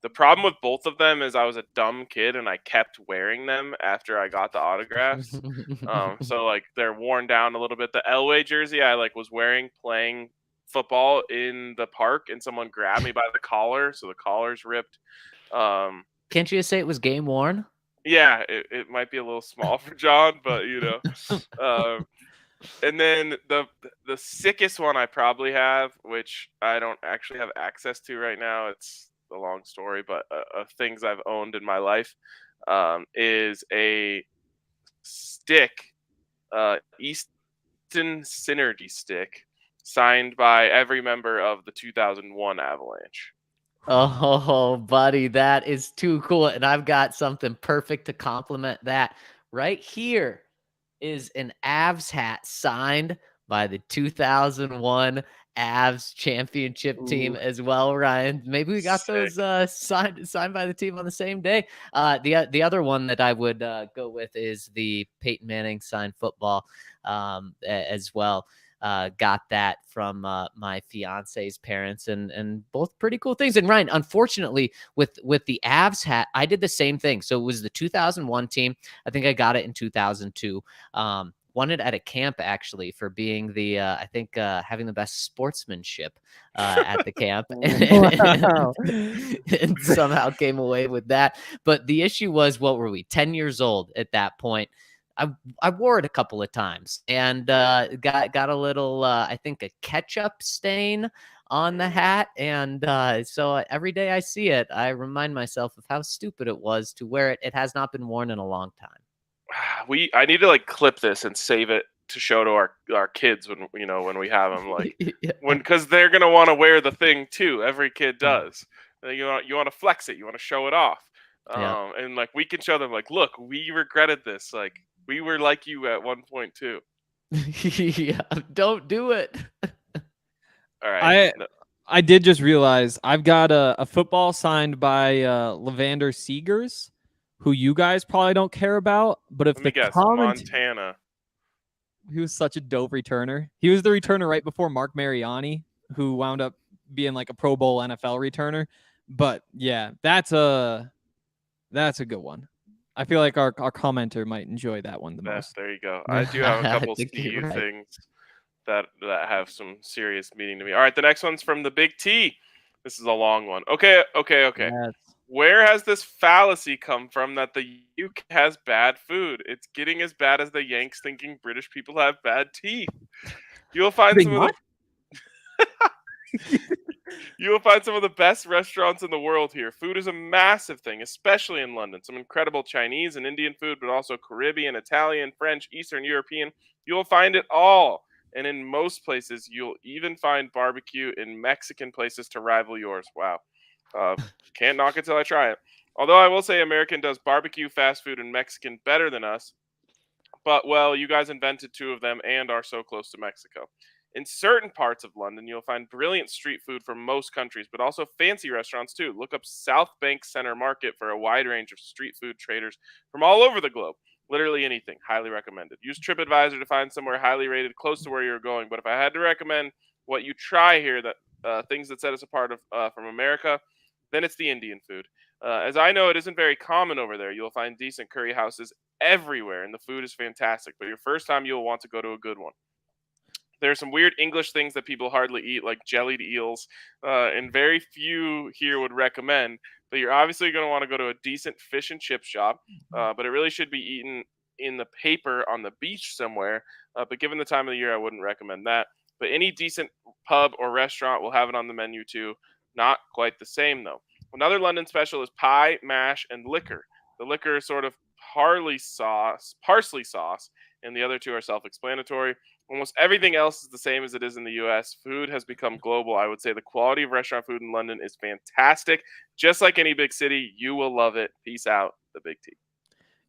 The problem with both of them is I was a dumb kid and I kept wearing them after I got the autographs. So like they're worn down a little bit. The Elway jersey I like was wearing playing football in the park and someone grabbed me by the collar, so the collar's ripped. Can't you just say it was game worn? Yeah, it might be a little small for John, but you know. And then the sickest one I probably have, which I don't actually have access to right now, it's a long story, but of things I've owned in my life, is a stick, Easton Synergy stick, signed by every member of the 2001 Avalanche. Oh, buddy, that is too cool. And I've got something perfect to complement that. Right here is an Avs hat signed by the 2001 Avs championship team as well, Ryan. Maybe we got those signed by the team on the same day. The other one that I would go with is the Peyton Manning signed football as well. Got that from my fiance's parents, and both pretty cool things. And Ryan, unfortunately, with the Avs hat, I did the same thing. So it was the 2001 team. I think I got it in 2002. Won it at a camp actually for being the I think having the best sportsmanship at the camp, and somehow came away with that. But the issue was, what were we, 10 years old at that point? I wore it a couple of times and got a little, I think, a ketchup stain on the hat. And so every day I see it, I remind myself of how stupid it was to wear it. It has not been worn in a long time. I need to like clip this and save it to show to our kids when we have them, like Yeah. because they're gonna want to wear the thing too. Every kid does. You want to flex it. You want to show it off. Yeah. And like we can show them, like, look, we regretted this. Like we were like you at one point too. Yeah, don't do it. All right. I did just realize I've got a football signed by Levander Seegers, who you guys probably don't care about. But if Let me the guess, comment, Montana. he was such a dope returner. He was the returner right before Mark Mariani, who wound up being like a Pro Bowl NFL returner. But yeah, that's a good one. I feel like our commenter might enjoy that one the most. There you go. I do have a couple I think CU you're right. things that have some serious meaning to me. All right, the next one's from the Big T. This is a long one. Okay. Yes. Where has this fallacy come from that the UK has bad food? It's getting as bad as the Yanks thinking British people have bad teeth. You'll find some of the best restaurants in the world here. Food is a massive thing, especially in London. Some incredible Chinese and Indian food, but also Caribbean, Italian, French, Eastern European. You'll find it all. And in most places, you'll even find barbecue in Mexican places to rival yours. Wow. Can't knock it till I try it. Although I will say American does barbecue, fast food, and Mexican better than us. But, well, you guys invented two of them and are so close to Mexico. In certain parts of London, you'll find brilliant street food from most countries, but also fancy restaurants too. Look up South Bank Center Market for a wide range of street food traders from all over the globe. Literally anything. Highly recommended. Use TripAdvisor to find somewhere highly rated close to where you're going. But if I had to recommend what you try here, that things that set us apart from America, then it's the Indian food. As I know, it isn't very common over there. You'll find decent curry houses everywhere, and the food is fantastic. But your first time, you'll want to go to a good one. There are some weird English things that people hardly eat, like jellied eels, and very few here would recommend. But you're obviously going to want to go to a decent fish and chip shop, but it really should be eaten in the paper on the beach somewhere. But given the time of the year, I wouldn't recommend that. But any decent pub or restaurant will have it on the menu too. Not quite the same, though. Another London special is pie, mash, and liquor. The liquor is sort of parsley sauce, and the other two are self-explanatory. Almost everything else is the same as it is in the U.S. Food has become global. I would say the quality of restaurant food in London is fantastic. Just like any big city, you will love it. Peace out, the Big T.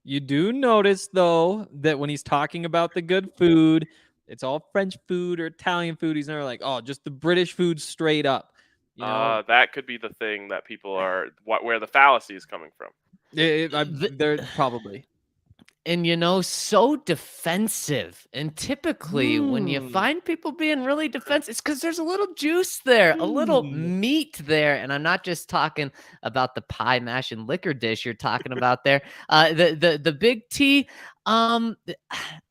You do notice, though, that when he's talking about the good food, it's all French food or Italian food. He's never like, oh, just the British food straight up. You know? That could be the thing that people are where the fallacy is coming from. They're probably. And, so defensive. And typically when you find people being really defensive, it's because there's a little juice there, a little meat there. And I'm not just talking about the pie, mash, and liquor dish you're talking about there. The Big T, a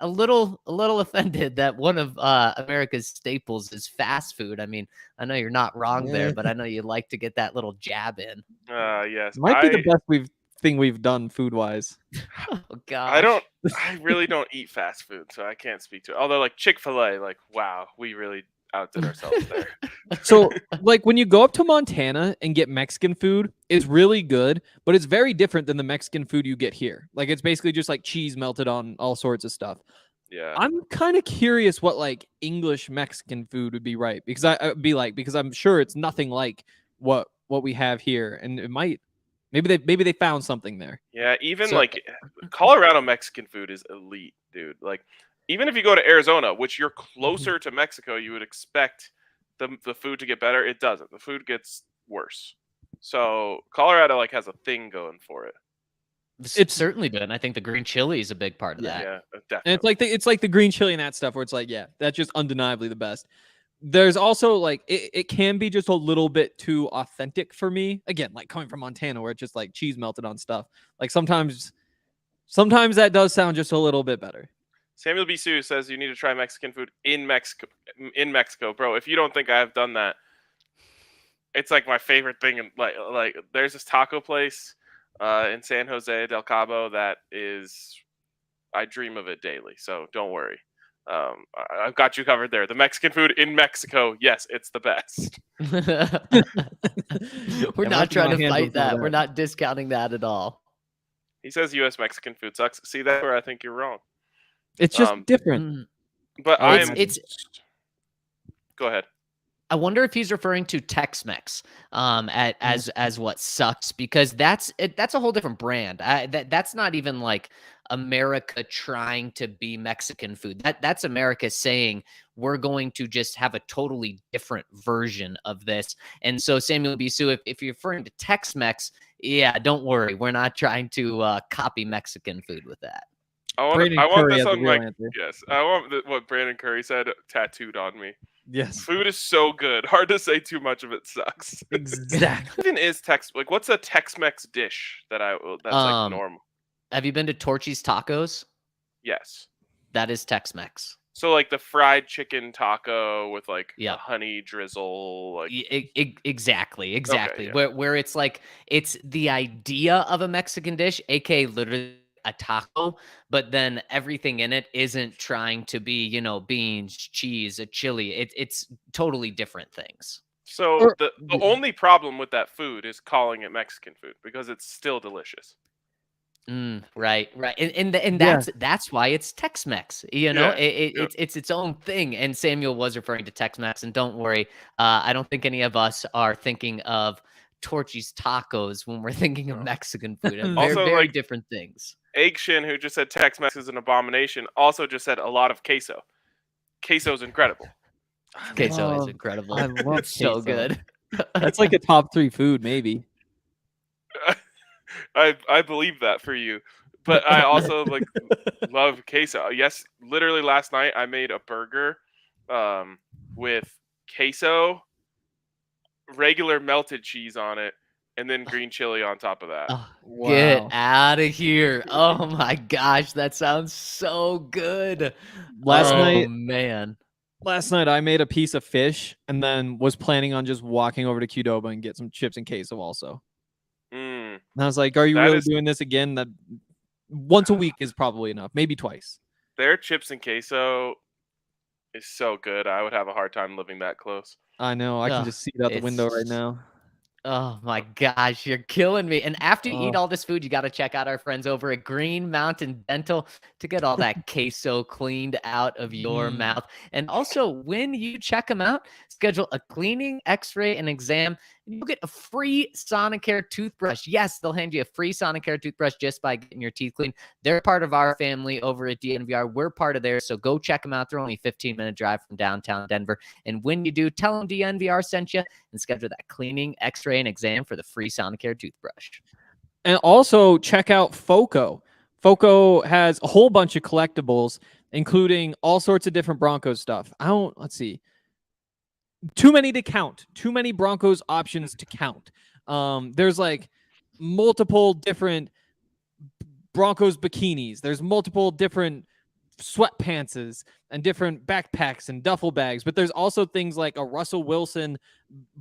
little offended that one of America's staples is fast food. I mean, I know you're not wrong there, but I know you like to get that little jab in. Yes. Might be the best thing we've done food wise. Oh god. I really don't eat fast food, so I can't speak to it. Although like Chick-fil-A, like wow, we really outdid ourselves there. So like when you go up to Montana and get Mexican food, it's really good, but it's very different than the Mexican food you get here. Like it's basically just like cheese melted on all sorts of stuff. Yeah. I'm kind of curious what like English Mexican food would be right, because I'm sure it's nothing like what we have here, and it might. Maybe they found something there. Yeah, even like Colorado Mexican food is elite, dude. Like even if you go to Arizona, which you're closer to Mexico, you would expect the food to get better. It doesn't. The food gets worse. So Colorado like has a thing going for it. It's certainly been. I think the green chili is a big part of that. Yeah, definitely. And it's like the green chili and that stuff where it's like, yeah, that's just undeniably the best. There's also like it can be just a little bit too authentic for me. Again, like coming from Montana where it's just like cheese melted on stuff. Like sometimes that does sound just a little bit better. Samuel B. Sue says you need to try Mexican food in Mexico, bro. If you don't think I have done that, it's like my favorite thing. And like there's this taco place in San Jose del Cabo that is, I dream of it daily. So don't worry. I've got you covered there. The Mexican food in Mexico, yes, it's the best. We're not trying to fight that. We're not discounting that at all. He says U.S. Mexican food sucks. See, that's where I think you're wrong. It's just different. But It's Go ahead. I wonder if he's referring to Tex Mex as what sucks, because that's a whole different brand. That's not even like America trying to be Mexican food. That's America saying we're going to just have a totally different version of this. And so Samuel Bisu, if you're referring to Tex Mex, yeah, don't worry, we're not trying to copy Mexican food with that. I want this on my yes. I want what Brandon Curry said tattooed on me. Yes. Food is so good. Hard to say too much of it sucks. Exactly. Even is what's a Tex-Mex dish that's like normal? Have you been to Torchy's Tacos? Yes. That is Tex-Mex. So like the fried chicken taco with like Yeah. a honey drizzle, like exactly. Okay, yeah. Where it's like it's the idea of a Mexican dish, aka literally a taco, but then everything in it isn't trying to be, beans, cheese, a chili. It's totally different things. So the only problem with that food is calling it Mexican food because it's still delicious. Right. And that's why it's Tex-Mex. It's its own thing. And Samuel was referring to Tex-Mex. And don't worry, I don't think any of us are thinking of Torchy's Tacos when we're thinking of Mexican food. Also, very different things. Egg Shin, who just said Tex-Mex is an abomination, also just said a lot of queso. Queso's incredible. Queso is incredible. I love it's so good. That's like a top 3 food, maybe. I believe that for you, but I also love queso. Yes, literally last night I made a burger with queso, regular melted cheese on it, and then green chili on top of that. Oh, wow. Get out of here. Oh my gosh, that sounds so good. Last night I made a piece of fish and then was planning on just walking over to Qdoba and get some chips and queso also. And I was like, are you really doing this again? That once a week is probably enough, maybe twice. Their chips and queso is so good. I would have a hard time living that close. I know. I can just see it out the window right now. Oh my gosh, you're killing me. And after you eat all this food, you got to check out our friends over at Green Mountain Dental to get all that queso cleaned out of your mouth. And also, when you check them out, schedule a cleaning, x-ray, and exam, and you'll get a free Sonicare toothbrush. Yes, they'll hand you a free Sonicare toothbrush just by getting your teeth cleaned. They're part of our family over at DNVR. We're part of theirs, so go check them out. They're only a 15-minute drive from downtown Denver. And when you do, tell them DNVR sent you and schedule that cleaning, x-ray, and exam for the free Sonicare toothbrush. And also check out Foco. Foco has a whole bunch of collectibles, including all sorts of different Broncos stuff. Let's see. Too many to count. Too many Broncos options to count. There's like multiple different Broncos bikinis. There's multiple different sweatpantses and different backpacks and duffel bags. But there's also things like a Russell Wilson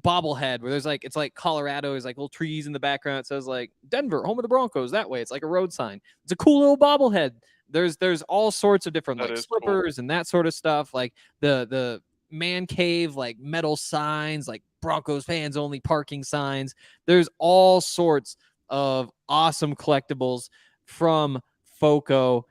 bobblehead where it's like Colorado. There's like little trees in the background. It says like Denver, home of the Broncos. That way, it's like a road sign. It's a cool little bobblehead. There's all sorts of different like slippers and that sort of stuff. Like the man cave, like metal signs, like Broncos fans only parking signs. There's all sorts of awesome collectibles from Foco.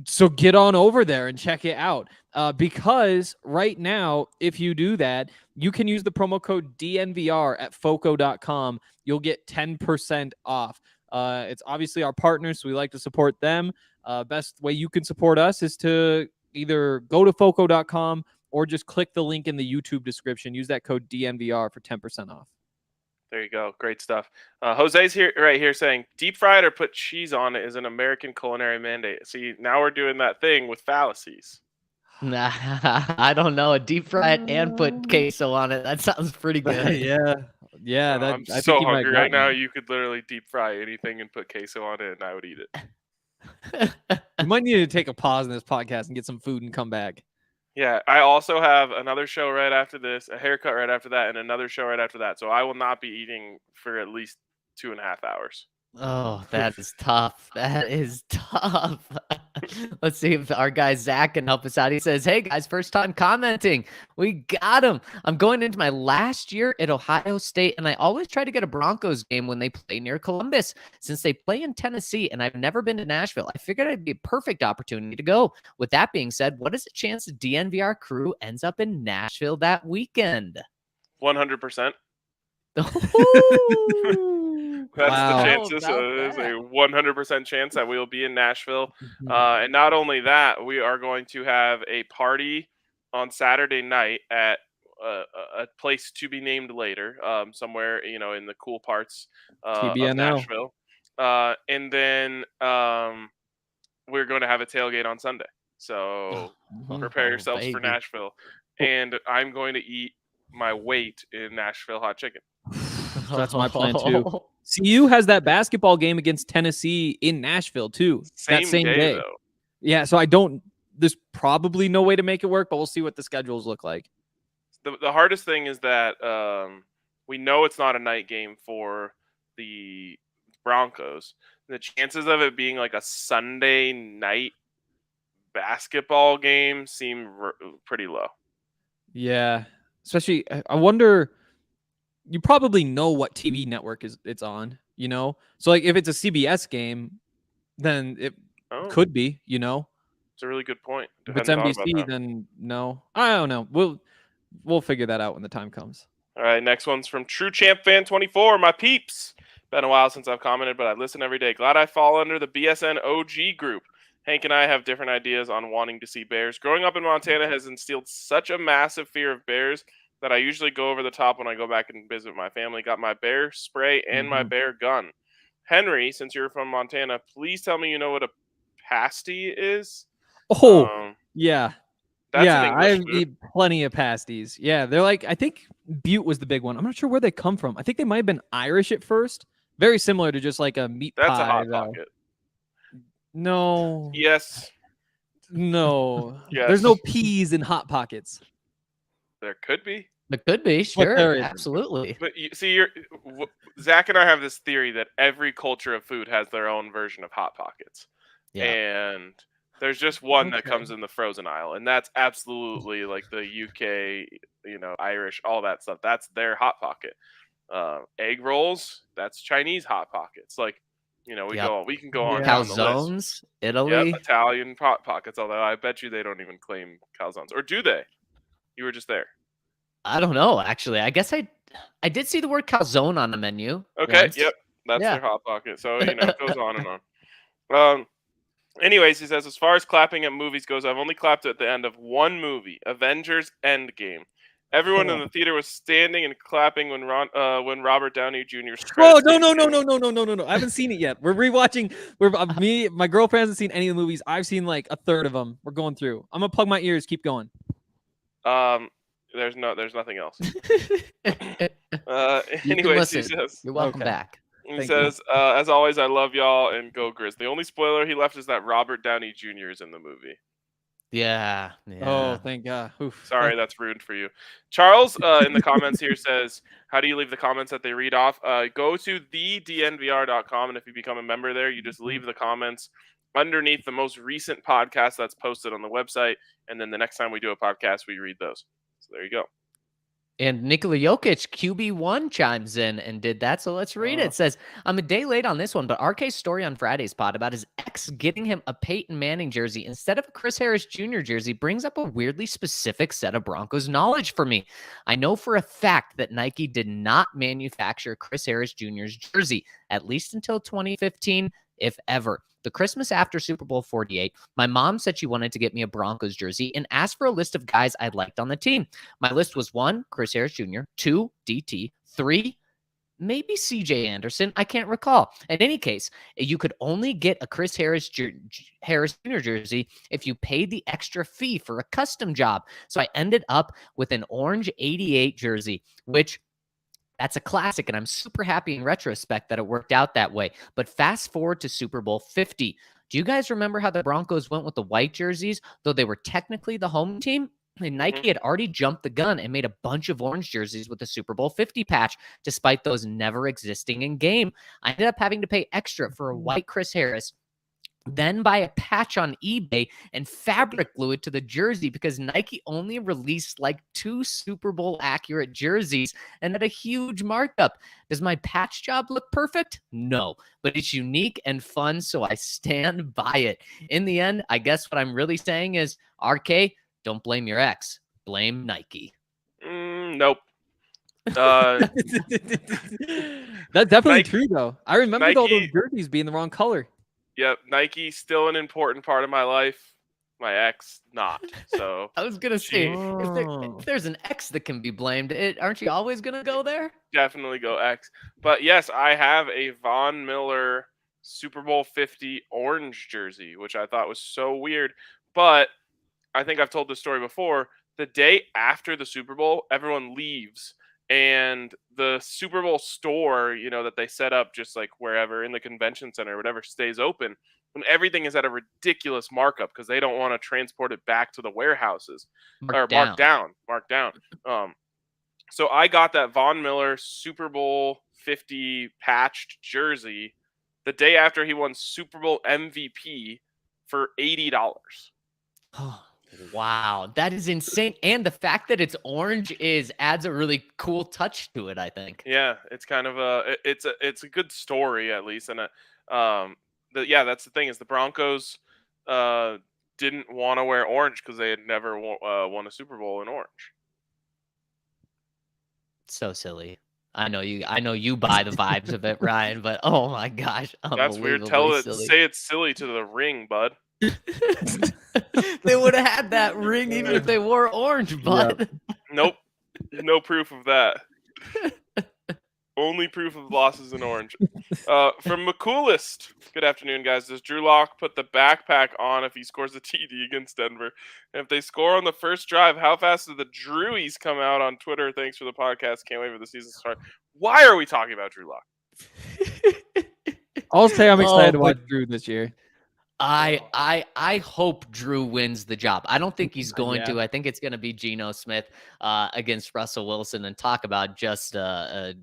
So get on over there and check it out. Because right now, if you do that, you can use the promo code DNVR at foco.com. You'll get 10% off. It's obviously our partners, so we like to support them. Best way you can support us is to either go to foco.com or just click the link in the YouTube description. Use that code DNVR for 10% off. There you go. Great stuff. Jose's right here saying deep fried or put cheese on it is an American culinary mandate. See, now we're doing that thing with fallacies. Nah, I don't know. A deep fry it and put queso on it. That sounds pretty good. Yeah. I'm so hungry right now. You could literally deep fry anything and put queso on it, and I would eat it. You might need to take a pause in this podcast and get some food and come back. Yeah, I also have another show right after this, a haircut right after that, and another show right after that. So I will not be eating for at least 2.5 hours. Oh, that is tough. That is tough. Let's see if our guy Zach can help us out. He says, hey guys, first time commenting. We got him. I'm going into my last year at Ohio State, and I always try to get a Broncos game when they play near Columbus. Since they play in Tennessee and I've never been to Nashville, I figured it'd be a perfect opportunity to go. With that being said, what is the chance the DNVR crew ends up in Nashville that weekend? 100%. That's Wow. the chances. There's a 100% chance that we'll be in Nashville. And not only that, we are going to have a party on Saturday night at a place to be named later, somewhere, in the cool parts of Nashville. And then we're going to have a tailgate on Sunday. So prepare yourselves for Nashville. And I'm going to eat my weight in Nashville hot chicken. That's my plan too. CU has that basketball game against Tennessee in Nashville too. That same day. Though. Yeah, so there's probably no way to make it work, but we'll see what the schedules look like. The hardest thing is that we know it's not a night game for the Broncos. The chances of it being like a Sunday night basketball game seem pretty low. Yeah, especially I wonder. You probably know what TV network it's on, So like if it's a CBS game, then it could be, It's a really good point. If it's NBC, then no. I don't know. We'll figure that out when the time comes. All right, next one's from True Champ Fan 24. My peeps. Been a while since I've commented, but I listen every day. Glad I fall under the BSN OG group. Hank and I have different ideas on wanting to see bears. Growing up in Montana has instilled such a massive fear of bears that I usually go over the top when I go back and visit my family. Got my bear spray and my bear gun. Henry, since you're from Montana, please tell me you know what a pasty is. Oh, yeah. That's I eat plenty of pasties. Yeah, they're like, I think Butte was the big one. I'm not sure where they come from. I think they might have been Irish at first. Very similar to just like a meat pie. That's a Hot Pocket. No. Yes. No. Yes. There's no peas in Hot Pockets. There could be. It could be, sure, absolutely. But Zach and I have this theory that every culture of food has their own version of Hot Pockets. Yeah. And there's just one that comes in the frozen aisle, and that's absolutely like the UK, Irish, all that stuff. That's their Hot Pocket. Egg rolls, that's Chinese Hot Pockets. Like, we can go on down the list. Calzones, Italy. Yep, Italian Hot Pockets, although I bet you they don't even claim calzones. Or do they? You were just there. I don't know, actually. I guess I did see the word calzone on the menu. Okay, once. Yep. That's their Hot Pocket. So, it goes on and on. Anyways, he says, as far as clapping at movies goes, I've only clapped at the end of one movie, Avengers Endgame. Everyone in the theater was standing and clapping when Robert Downey Jr. Oh, no. I haven't seen it yet. We're rewatching. My girlfriend hasn't seen any of the movies. I've seen like a third of them. We're going through. I'm going to plug my ears. Keep going. There's nothing else. Anyways, he says, you're welcome back. He says, as always, I love y'all and go Grizz. The only spoiler he left is that Robert Downey Jr. is in the movie. Yeah. Oh, thank God. Oof. Sorry, that's ruined for you. Charles in the comments here says, how do you leave the comments that they read off? Go to thednvr.com, and if you become a member there, you just leave the comments underneath the most recent podcast that's posted on the website, and then the next time we do a podcast, we read those. So there you go. And Nikola Jokic, QB1, chimes in and did that. So let's read it. It says, I'm a day late on this one, but RK's story on Friday's pod about his ex getting him a Peyton Manning jersey instead of a Chris Harris Jr. jersey brings up a weirdly specific set of Broncos knowledge for me. I know for a fact that Nike did not manufacture Chris Harris Jr.'s jersey, at least until 2015, if ever. The Christmas after Super Bowl 48, my mom said she wanted to get me a Broncos jersey and asked for a list of guys I liked on the team. My list was 1, Chris Harris Jr., 2, DT, 3, maybe CJ Anderson. I can't recall. In any case, you could only get a Chris Harris Jr. jersey if you paid the extra fee for a custom job. So I ended up with an orange 88 jersey, which that's a classic, and I'm super happy in retrospect that it worked out that way. But fast forward to Super Bowl 50. Do you guys remember how the Broncos went with the white jerseys, though they were technically the home team? And Nike had already jumped the gun and made a bunch of orange jerseys with the Super Bowl 50 patch, despite those never existing in game. I ended up having to pay extra for a white Chris Harris then buy a patch on eBay and fabric glue it to the jersey because Nike only released like 2 Super Bowl accurate jerseys and at a huge markup. Does my patch job look perfect? No, but it's unique and fun, so I stand by it. In the end, I guess what I'm really saying is, RK, don't blame your ex, blame Nike. Nope. That's definitely Nike- true, though. I remember all those jerseys being the wrong color. Yep, Nike's still an important part of my life. My ex, not. So I was gonna say, if there's an X that can be blamed, aren't you always gonna go there? definitely go X. But yes, I have a Von Miller Super Bowl 50 orange jersey, which I thought was so weird. But I think I've told this story before. The day after the Super Bowl, everyone leaves. And the Super Bowl store, that they set up just like wherever in the convention center or whatever stays open. And everything is at a ridiculous markup because they don't want to transport it back to the warehouses. Marked down. So I got that Von Miller Super Bowl 50 patched jersey the day after he won Super Bowl MVP for $80. Wow, that is insane. And the fact that it's orange adds a really cool touch to it, I think. Yeah, it's kind of it's a good story at least. And that's the thing is the Broncos didn't want to wear orange because they had never won a Super Bowl in orange. So silly. I know you buy the vibes of it, Ryan, but oh my gosh. That's weird. Say it's silly to the ring, bud. They would have had that ring even if they wore orange, bud. Yeah. Nope. No proof of that. Only proof of losses in orange. From McCoolist. Good afternoon, guys. Does Drew Lock put the backpack on if he scores a TD against Denver? And if they score on the first drive, how fast do the Drewies come out on Twitter? Thanks for the podcast. Can't wait for the season to start. Why are we talking about Drew Lock? I'll say I'm excited to watch Drew this year. I hope Drew wins the job. I don't think he's going to. I think it's going to be Geno Smith against Russell Wilson, and talk about just a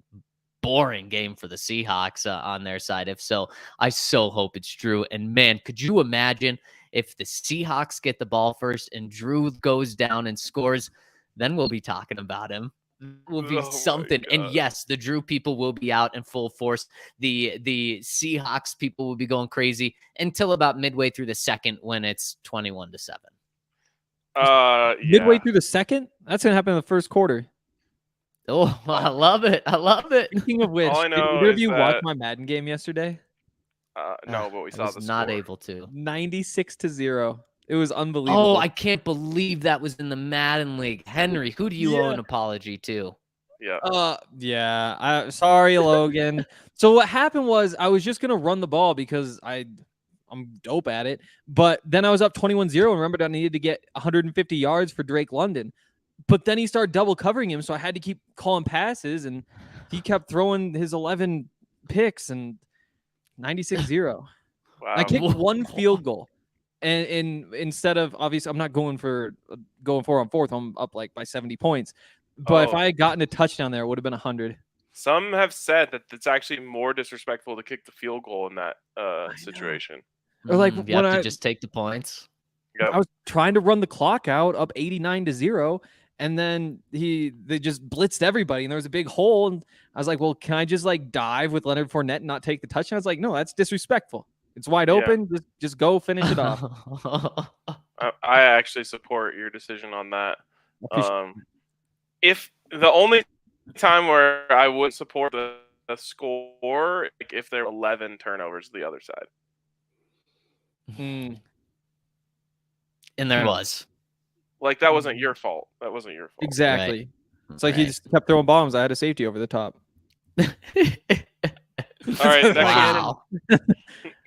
boring game for the Seahawks on their side. If so, I so hope it's Drew. And man, could you imagine if the Seahawks get the ball first and Drew goes down and scores? Then we'll be talking about him. Will be something. And yes, the Drew people will be out in full force. The Seahawks people will be going crazy until about midway through the second when it's 21-7. Midway through the second? That's gonna happen in the first quarter. Oh, I love it. Speaking of which, did either of you watch my Madden game yesterday? No, but we saw the score. Not able to. 96-0. It was unbelievable. Oh, I can't believe that was in the Madden League. Henry, who do you owe an apology to? Yeah. Sorry, Logan. So what happened was I was just gonna run the ball because I'm dope at it. But then I was up 21-0 and remembered I needed to get 150 yards for Drake London. But then he started double covering him, so I had to keep calling passes, and he kept throwing his 11 picks and 96-0. Wow. I kicked one field goal. And instead of, obviously, I'm not going for 4 on 4th. I'm up like by 70 points. But if I had gotten a touchdown there, it would have been 100. Some have said that it's actually more disrespectful to kick the field goal in that situation. Or like you have to just take the points. Yep. I was trying to run the clock out up 89-0, and then they just blitzed everybody, and there was a big hole. And I was like, well, can I just like dive with Leonard Fournette and not take the touchdown? I was like, no, that's disrespectful. It's wide open. Just go finish it off. I actually support your decision on that. If the only time where I would support the score, like if there were 11 turnovers the other side. And there was. Like, that wasn't your fault. Exactly. Right. It's like he just kept throwing bombs. I had a safety over the top. All right. Wow.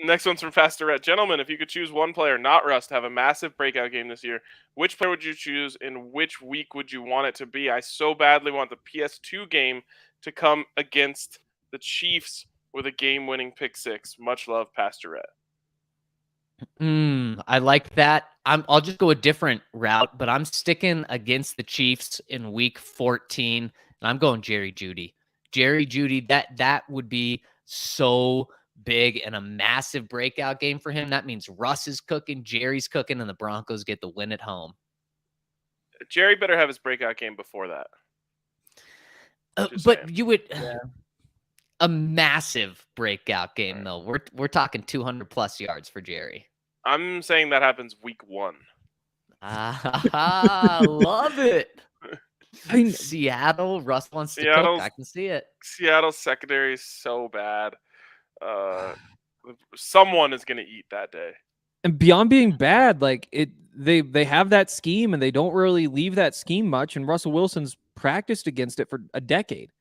Next one's from Pastorette. Gentlemen, if you could choose one player, not Russ, to have a massive breakout game this year, which player would you choose and which week would you want it to be? I so badly want the PS2 game to come against the Chiefs with a game-winning pick six. Much love, Pastorette. I like that. I'll just go a different route, but I'm sticking against the Chiefs in week 14, and I'm going Jerry Jeudy. Jerry Jeudy, that would be so big and a massive breakout game for him, that means Russ is cooking, Jerry's cooking, and the Broncos get the win at home. Jerry better have his breakout game before that. But you would a massive breakout game though. We're talking 200 plus yards for Jerry. I'm saying that happens week 1. Love it. I mean, Seattle, Russ wants to cook. I can see it. Seattle's secondary is so bad. Someone is going to eat that day. And beyond being bad, like they have that scheme and they don't really leave that scheme much. And Russell Wilson's practiced against it for a decade.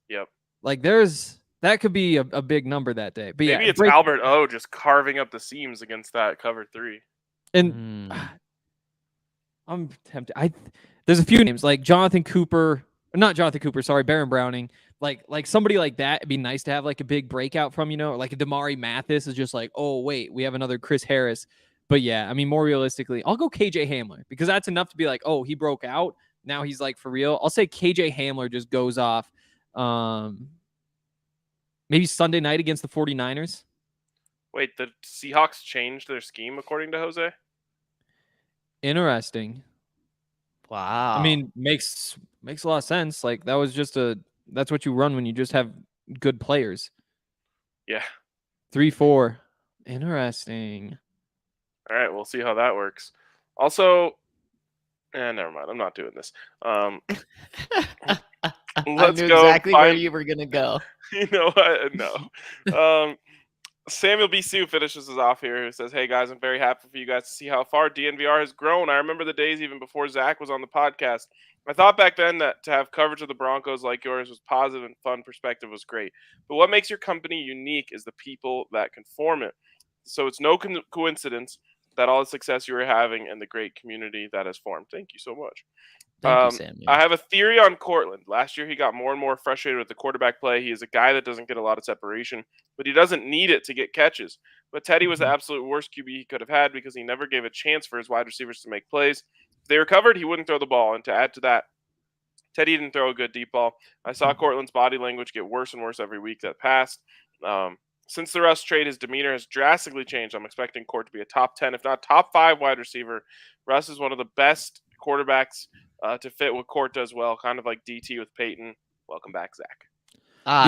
Yep. Like that could be a big number that day. But maybe it's Albert O just carving up the seams against that cover 3. And I'm tempted. There's a few names like Baron Browning. Like somebody like that, it'd be nice to have like a big breakout from, like a Damari Mathis is just like, oh wait, we have another Chris Harris. But yeah, I mean, more realistically, I'll go KJ Hamler because that's enough to be like, oh, he broke out. Now he's like for real. I'll say KJ Hamler just goes off. Maybe Sunday night against the 49ers. Wait, the Seahawks changed their scheme according to Jose? Interesting. Wow. I mean, makes a lot of sense. Like that was just that's what you run when you just have good players. Yeah. 3-4. Interesting. All right, we'll see how that works. Also, never mind. I'm not doing this. Let's go exactly where you were gonna go. You know what? No. Samuel B. Sue finishes us off here. Who says, "Hey guys, I'm very happy for you guys to see how far DNVR has grown. I remember the days even before Zach was on the podcast. I thought back then that to have coverage of the Broncos like yours was positive and fun perspective was great. But what makes your company unique is the people that can form it. So it's no coincidence that all the success you are having and the great community that has formed. Thank you so much." Thank you, Samuel. I have a theory on Cortland. Last year, he got more and more frustrated with the quarterback play. He is a guy that doesn't get a lot of separation, but he doesn't need it to get catches. But Teddy was the absolute worst QB he could have had because he never gave a chance for his wide receivers to make plays. If they were covered, he wouldn't throw the ball. And to add to that, Teddy didn't throw a good deep ball. I saw Cortland's body language get worse and worse every week that passed. Since the Russ trade, his demeanor has drastically changed. I'm expecting Court to be a top 10, if not top 5 wide receiver. Russ is one of the best quarterbacks to fit what Court does well, kind of like DT with Peyton. Welcome back, Zach.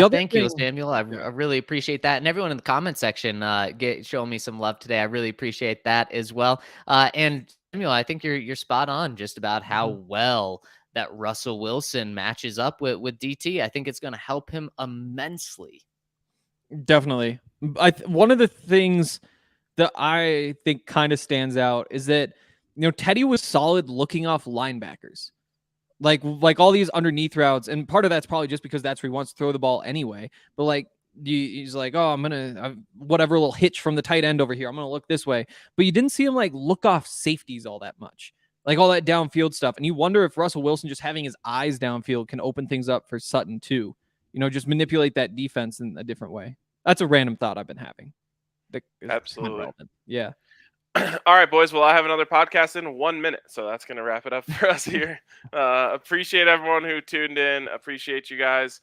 Thank you, Samuel. I really appreciate that. And everyone in the comment section showing me some love today. I really appreciate that as well. And Samuel, I think you're spot on just about how well that Russell Wilson matches up with DT. I think it's going to help him immensely. Definitely. One of the things that I think kind of stands out is that, Teddy was solid looking off linebackers. Like all these underneath routes, and part of that's probably just because that's where he wants to throw the ball anyway. But he's like, oh, I'm gonna whatever little hitch from the tight end over here. I'm gonna look this way. But you didn't see him look off safeties all that much, like all that downfield stuff. And you wonder if Russell Wilson just having his eyes downfield can open things up for Sutton too. Just manipulate that defense in a different way. That's a random thought I've been having. Absolutely. Yeah. All right, boys. Well, I have another podcast in 1 minute, so that's going to wrap it up for us here. Appreciate everyone who tuned in. Appreciate you guys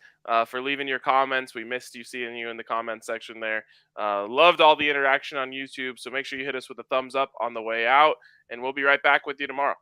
for leaving your comments. We missed seeing you in the comment section there. Loved all the interaction on YouTube, so make sure you hit us with a thumbs up on the way out, and we'll be right back with you tomorrow.